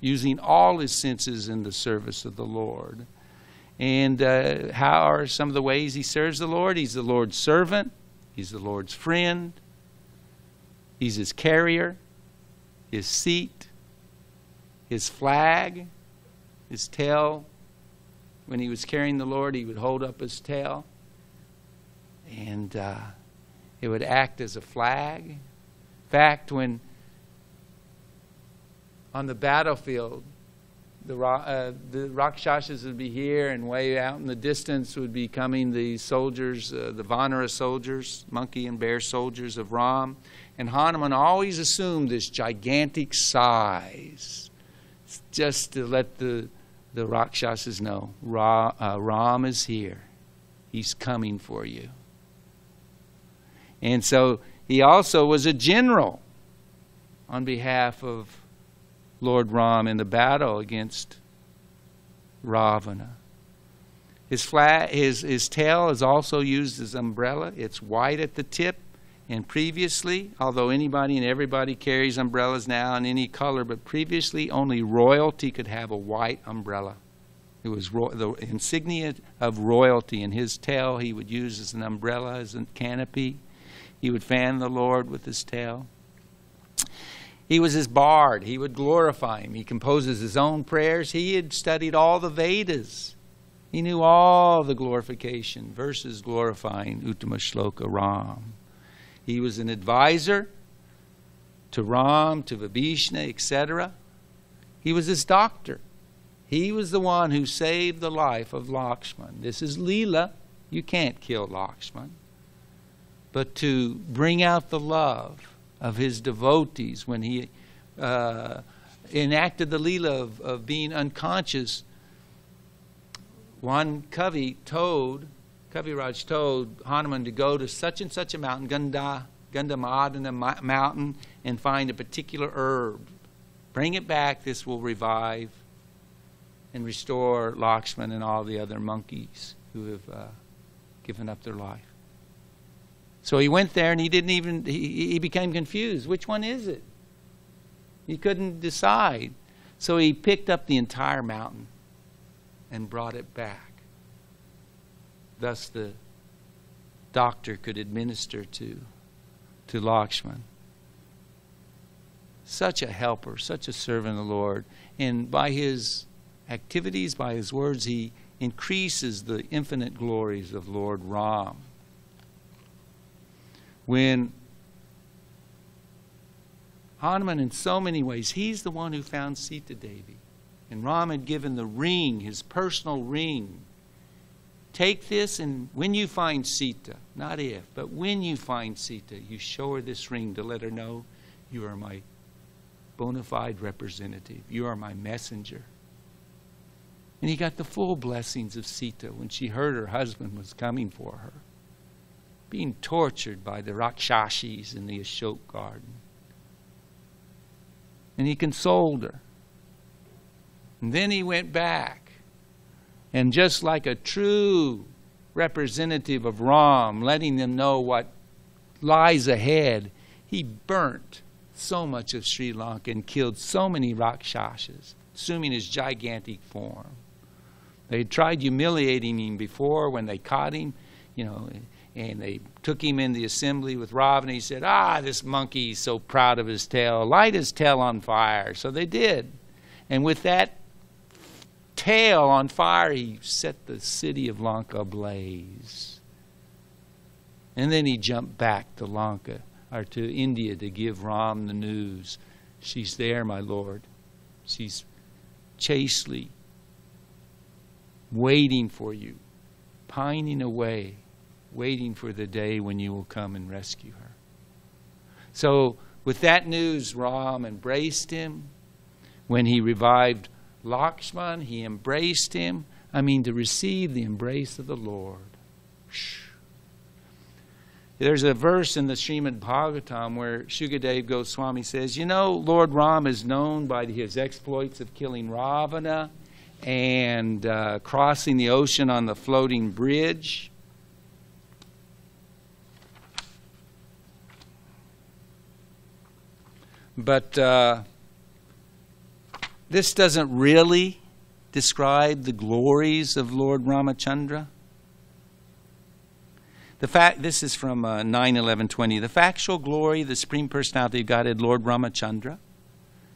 using all his senses in the service of the Lord. And how are some of the ways he serves the Lord? He's the Lord's servant. He's the Lord's friend. He's his carrier, his seat, his flag, his tail. When he was carrying the Lord, he would hold up his tail, and it would act as a flag. In fact, when on the battlefield, the Rakshasas would be here, and way out in the distance would be coming the soldiers, the Vanara soldiers, monkey and bear soldiers of Ram. And Hanuman always assumed this gigantic size, just to let the Rakshasas know, Ram is here. He's coming for you. And so he also was a general on behalf of Lord Ram in the battle against Ravana. His tail is also used as umbrella. It's white at the tip. And previously, although anybody and everybody carries umbrellas now in any color, but previously only royalty could have a white umbrella. It was the insignia of royalty, and his tail he would use as an umbrella, as a canopy. He would fan the Lord with his tail. He was his bard. He would glorify him. He composes his own prayers. He had studied all the Vedas. He knew all the glorification, verses glorifying Uttama Shloka Ram. He was an advisor to Ram, to Vibhishna, etc. He was his doctor. He was the one who saved the life of Lakshman. This is Leela. You can't kill Lakshman. But to bring out the love of his devotees when he enacted the Leela of being unconscious, one Kaviraj told Hanuman to go to such and such a mountain, Gandhamadana mountain, and find a particular herb. Bring it back. This will revive and restore Lakshman and all the other monkeys who have given up their life. So he went there, and he became confused. Which one is it? He couldn't decide. So he picked up the entire mountain and brought it back. Thus the doctor could administer to Lakshman. Such a helper, such a servant of the Lord. And by his activities, by his words, he increases the infinite glories of Lord Ram. When Hanuman, in so many ways, he's the one who found Sita Devi. And Ram had given the ring, his personal ring. Take this, and when you find Sita, not if, but when you find Sita, you show her this ring to let her know you are my bona fide representative. You are my messenger. And he got the full blessings of Sita when she heard her husband was coming for her, being tortured by the Rakshashis in the Ashok garden. And he consoled her. And then he went back. And just like a true representative of Ram, letting them know what lies ahead, he burnt so much of Sri Lanka and killed so many Rakshasas, assuming his gigantic form. They had tried humiliating him before when they caught him, and they took him in the assembly with Ravana. He said, this monkey is so proud of his tail. Light his tail on fire. So they did. And with that tail on fire, he set the city of Lanka ablaze. And then he jumped back to Lanka, or to India, to give Ram the news. She's there, my lord. She's chastely waiting for you, pining away, waiting for the day when you will come and rescue her. So with that news, Ram embraced him. When he revived Lakshman, he embraced him. I mean, to receive the embrace of the Lord. There's a verse in the Srimad Bhagavatam where Shukadeva Goswami says, you know, Lord Ram is known by his exploits of killing Ravana and crossing the ocean on the floating bridge. But this doesn't really describe the glories of Lord Ramacandra. This is from 9:11:20. The factual glory of the Supreme Personality of Godhead, Lord Ramacandra,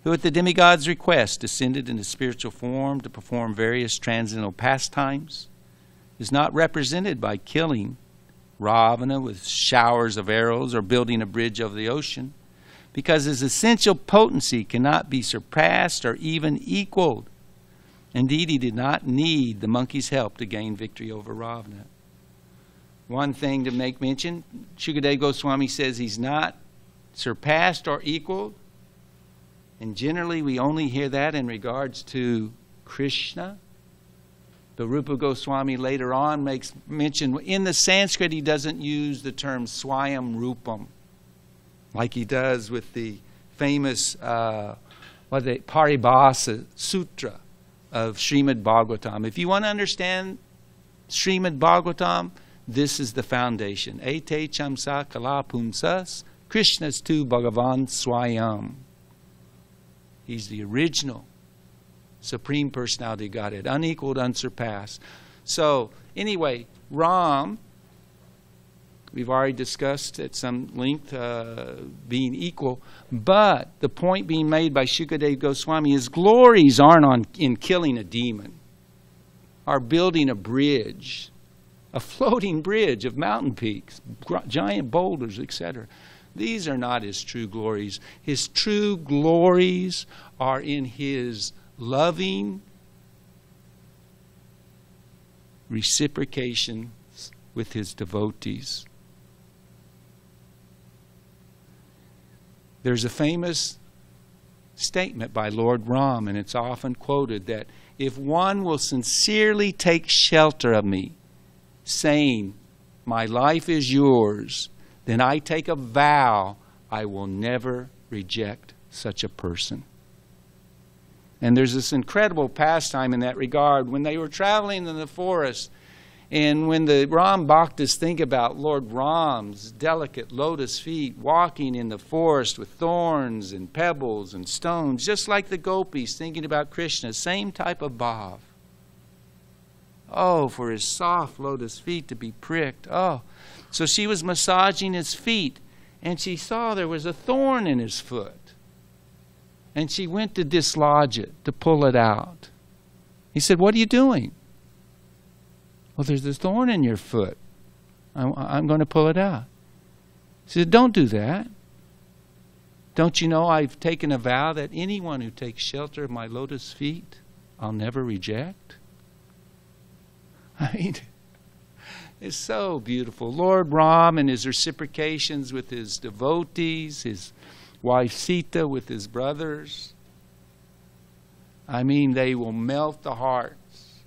who at the demigod's request descended into spiritual form to perform various transcendental pastimes, is not represented by killing Ravana with showers of arrows or building a bridge over the ocean, because his essential potency cannot be surpassed or even equaled. Indeed, he did not need the monkey's help to gain victory over Ravana. One thing to make mention, Shukadeva Goswami says he's not surpassed or equaled. And generally we only hear that in regards to Krishna. But Rupa Goswami later on makes mention, in the Sanskrit he doesn't use the term Swayam Rupam, like he does with the famous Paribhasa Sutra of Srimad Bhagavatam. If you want to understand Srimad Bhagavatam, this is the foundation. Ete chamsa kala pumsas, Krishna's tu Bhagavan Swayam. He's the original Supreme Personality of Godhead, unequaled, unsurpassed. So, anyway, Ram, we've already discussed at some length being equal, but the point being made by Shukadeva Goswami is glories aren't in killing a demon, or building a bridge, a floating bridge of mountain peaks, giant boulders, etc. These are not his true glories. His true glories are in his loving reciprocation with his devotees. There's a famous statement by Lord Ram, and it's often quoted, that if one will sincerely take shelter of me, saying, my life is yours, then I take a vow I will never reject such a person. And there's this incredible pastime in that regard. When they were traveling in the forest, and when the Ram Bhaktas think about Lord Ram's delicate lotus feet walking in the forest with thorns and pebbles and stones, just like the gopis thinking about Krishna, same type of bhav. Oh, for his soft lotus feet to be pricked. Oh, so she was massaging his feet, and she saw there was a thorn in his foot. And she went to dislodge it, to pull it out. He said, what are you doing? Well, there's a thorn in your foot. I'm going to pull it out. He said, don't do that. Don't you know I've taken a vow that anyone who takes shelter of my lotus feet, I'll never reject? I mean, it's so beautiful. Lord Ram and his reciprocations with his devotees, his wife Sita with his brothers. I mean, they will melt the hearts.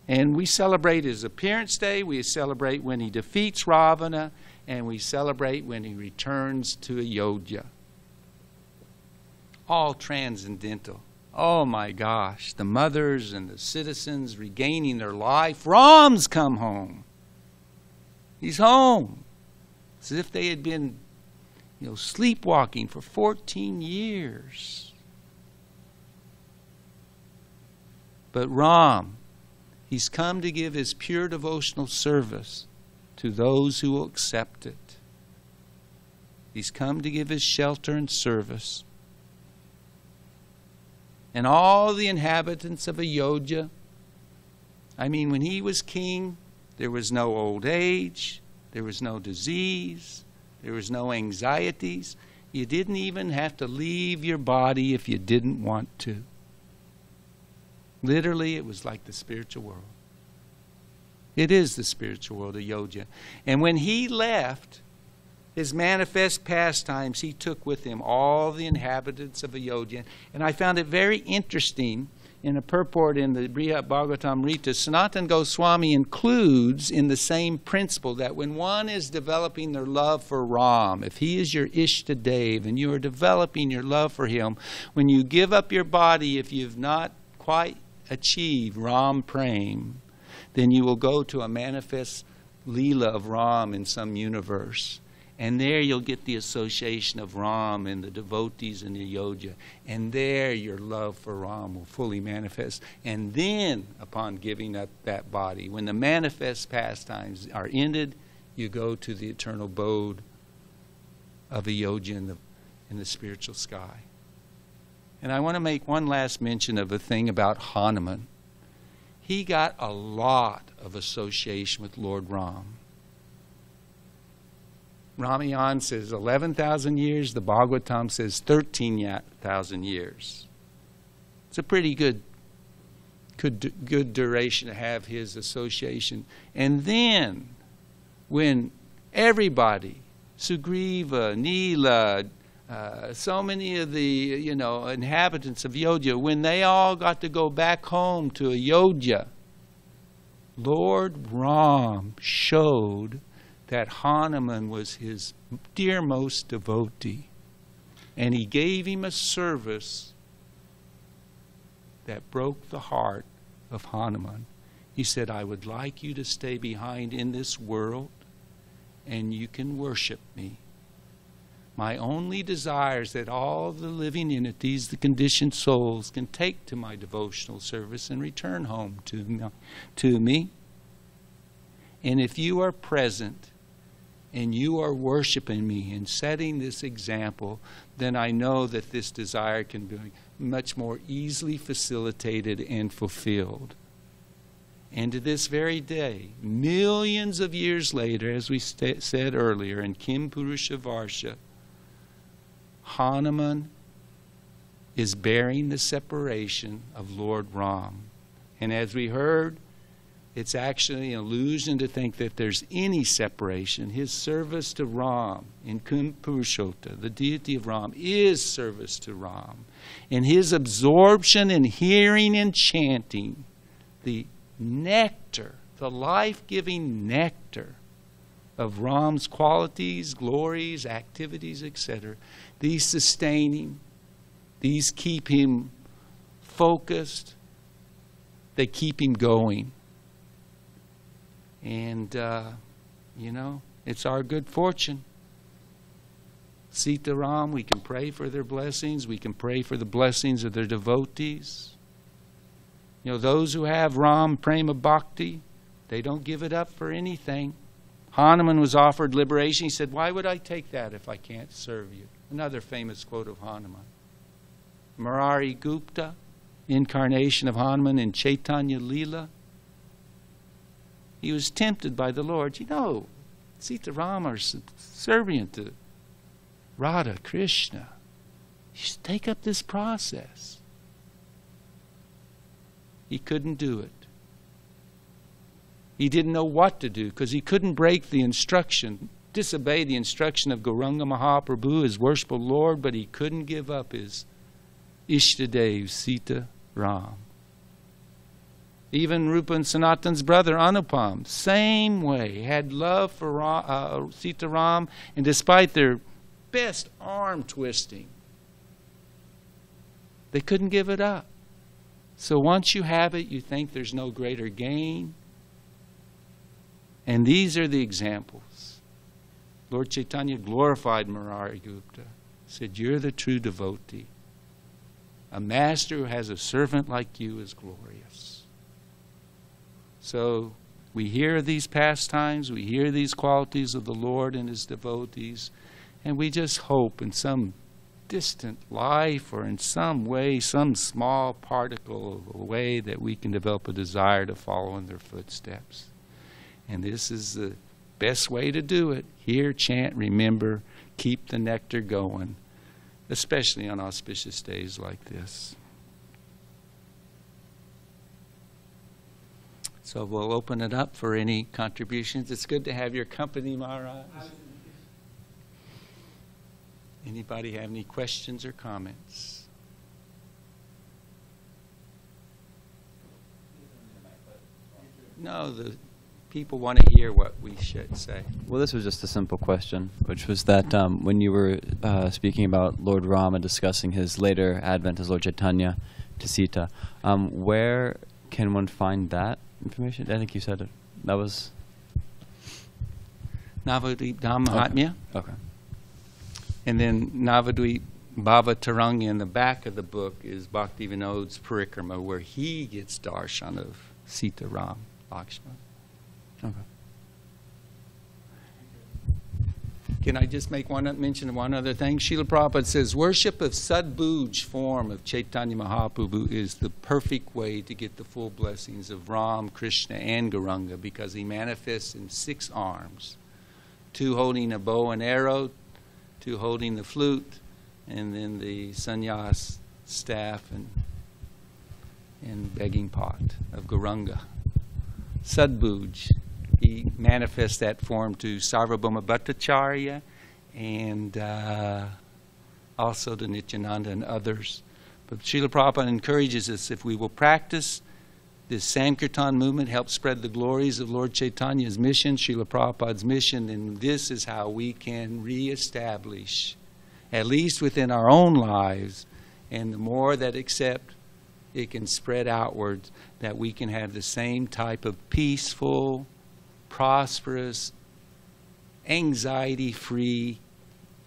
And we celebrate his appearance day. We celebrate when he defeats Ravana. And we celebrate when he returns to Ayodhya. All transcendental. Oh my gosh, the mothers and the citizens regaining their life. Ram's come home. He's home. It's as if they had been, sleepwalking for 14 years. But Ram, he's come to give his pure devotional service to those who will accept it. He's come to give his shelter and service. And all the inhabitants of Ayodhya, I mean, when he was king, there was no old age, there was no disease, there was no anxieties. You didn't even have to leave your body if you didn't want to. Literally, it was like the spiritual world. It is the spiritual world, Ayodhya. And when he left his manifest pastimes, he took with him all the inhabitants of Ayodhya. And I found it very interesting in a purport in the Brihat Bhagavatamrita, Sanatana Goswami includes in the same principle that when one is developing their love for Ram, if he is your Ishtadev and you are developing your love for him, when you give up your body, if you've not quite achieved Ram Prem, then you will go to a manifest Leela of Ram in some universe. And there you'll get the association of Ram and the devotees in Ayodhya. And there your love for Ram will fully manifest. And then, upon giving up that body, when the manifest pastimes are ended, you go to the eternal abode of Ayodhya in the spiritual sky. And I want to make one last mention of a thing about Hanuman. He got a lot of association with Lord Ram. Ramayana says 11,000 years. The Bhagavatam says 13,000 years. It's a pretty good duration to have his association. And then, when everybody, Sugriva, Nila, so many of the inhabitants of Ayodhya, when they all got to go back home to Ayodhya, Lord Ram showed that Hanuman was his dearmost devotee. And he gave him a service that broke the heart of Hanuman. He said, I would like you to stay behind in this world and you can worship me. My only desire is that all the living entities, the conditioned souls, can take to my devotional service and return home to me. And if you are present and you are worshiping me and setting this example, then I know that this desire can be much more easily facilitated and fulfilled. And to this very day, millions of years later, as we said earlier in Kim Purusha Varsha, Hanuman is bearing the separation of Lord Ram. And as we heard, it's actually an illusion to think that there's any separation. His service to Ram in Kumpurushota, the deity of Ram, is service to Ram. And his absorption in hearing and chanting the nectar, the life-giving nectar of Ram's qualities, glories, activities, etc., these sustain him, these keep him focused, they keep him going. And, it's our good fortune. Sita Ram, we can pray for their blessings. We can pray for the blessings of their devotees. Those who have Ram Prema Bhakti, they don't give it up for anything. Hanuman was offered liberation. He said, why would I take that if I can't serve you? Another famous quote of Hanuman. Murari Gupta, incarnation of Hanuman in Chaitanya Leela. He was tempted by the Lord. Sita Rama are subservient to Radha, Krishna. You should take up this process. He couldn't do it. He didn't know what to do because he couldn't break the instruction, disobey the instruction of Gauranga Mahaprabhu, his worshipful Lord, but he couldn't give up his Ishtadev, Sita Ram. Even Rupa and Sanatan's brother Anupam, same way, had love for Sita Ram, and despite their best arm twisting, they couldn't give it up. So once you have it, you think there's no greater gain. And these are the examples. Lord Chaitanya glorified Murari Gupta, said, you're the true devotee. A master who has a servant like you is glorious. So we hear these pastimes, we hear these qualities of the Lord and his devotees, and we just hope in some distant life, or in some way, some small particle of a way that we can develop a desire to follow in their footsteps. And this is the best way to do it. Hear, chant, remember, keep the nectar going, especially on auspicious days like this. So we'll open it up for any contributions. It's good to have your company, Maharaj. Anybody have any questions or comments? No, the people want to hear what we should say. Well, this was just a simple question, which was that when you were speaking about Lord Rama discussing his later advent as Lord Chaitanya to Sita, where can one find that information? I think you said it. That was Navadvip Mahatmya. Okay. And then Navadvip Bhava Taranga in the back of the book is Bhakti Vinod's Parikrama, where he gets darshan of Sita, Ram, Lakshmana. Okay. Can I just make mention one other thing? Srila Prabhupada says, worship of Sadbhuj form of Chaitanya Mahaprabhu is the perfect way to get the full blessings of Ram, Krishna, and Gauranga, because he manifests in 6 arms. 2 holding a bow and arrow, 2 holding the flute, and then the sannyas staff and begging pot of Gauranga. Sadbhuj. He manifests that form to Sarvabhauma Bhattacharya and also to Nityananda and others. But Srila Prabhupada encourages us, if we will practice this Sankirtan movement, help spread the glories of Lord Chaitanya's mission, Srila Prabhupada's mission, and this is how we can reestablish, at least within our own lives, and the more that accept, it can spread outwards, that we can have the same type of peaceful, prosperous, anxiety-free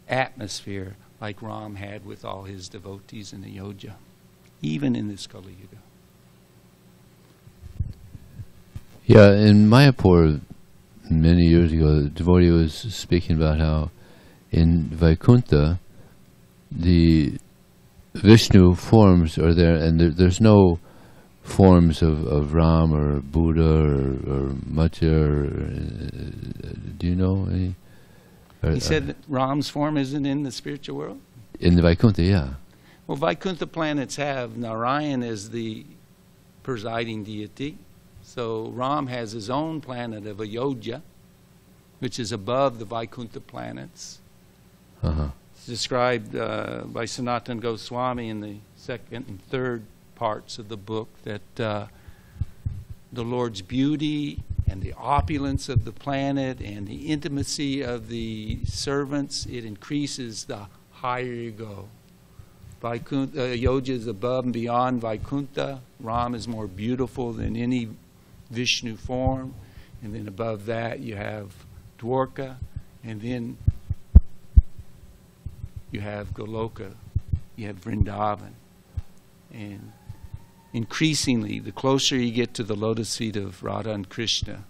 atmosphere like Ram had with all his devotees in Ayodhya, even in this Kali Yuga. Yeah, in Mayapur many years ago, the devotee was speaking about how in Vaikuntha the Vishnu forms are there, and there's no forms of Ram or Buddha or Mathya. Do you know any? He said that Ram's form isn't in the spiritual world? In the Vaikuntha, yeah. Well, Vaikuntha planets have Narayan as the presiding deity. So Ram has his own planet of Ayodhya, which is above the Vaikuntha planets. Uh-huh. It's described by Sanatana Goswami in the 2nd and 3rd parts of the book that the Lord's beauty and the opulence of the planet and the intimacy of the servants, it increases the higher you go. Ayodhya is above and beyond Vaikuntha. Ram is more beautiful than any Vishnu form. And then above that you have Dwarka, and then you have Goloka, you have Vrindavan. And increasingly, the closer you get to the lotus feet of Radha and Krishna,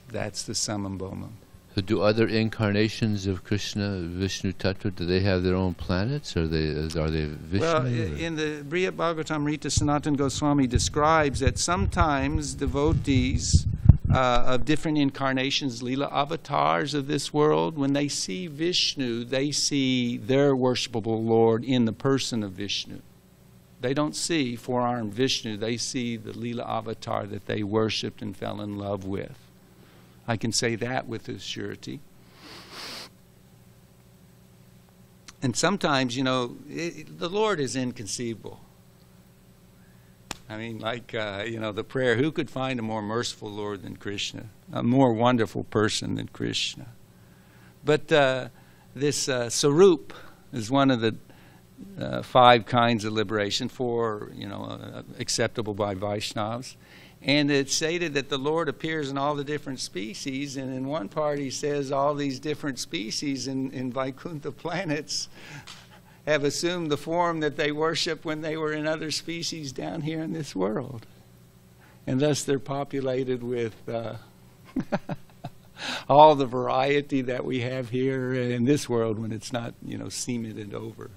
that's the summum bonum. So do other incarnations of Krishna, Vishnu Tattva, do they have their own planets? Or are they Vishnu? Well, in the Brihad Bhagavatamrita, Sanatana Goswami describes that sometimes devotees of different incarnations, Leela avatars of this world, when they see Vishnu, they see their worshipable Lord in the person of Vishnu. They don't see four-armed Vishnu, they see the Leela avatar that they worshipped and fell in love with. I can say that with surety. And sometimes, you know, the Lord is inconceivable. I mean, like, you know, the prayer, who could find a more merciful Lord than Krishna? A more wonderful person than Krishna? But this Sarup is one of the 5 kinds of liberation, 4, you know, acceptable by Vaishnavas. And it's stated that the Lord appears in all the different species, and in one part he says all these different species in Vaikuntha planets have assumed the form that they worship when they were in other species down here in this world. And thus they're populated with all the variety that we have here in this world when it's not, you know, cemented over.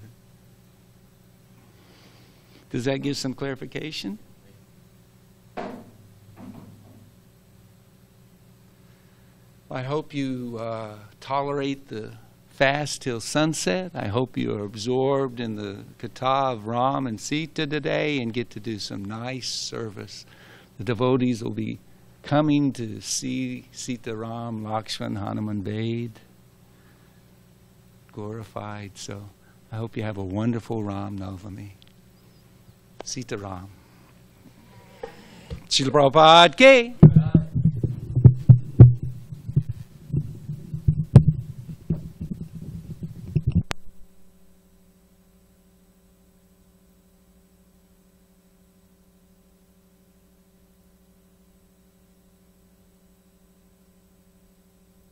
Does that give some clarification? I hope you tolerate the fast till sunset. I hope you are absorbed in the katha of Ram and Sita today and get to do some nice service. The devotees will be coming to see Sita, Ram, Lakshman, Hanuman bathed, glorified. So I hope you have a wonderful Ram Navami. Sita Ram. Srila Prabhupada Ki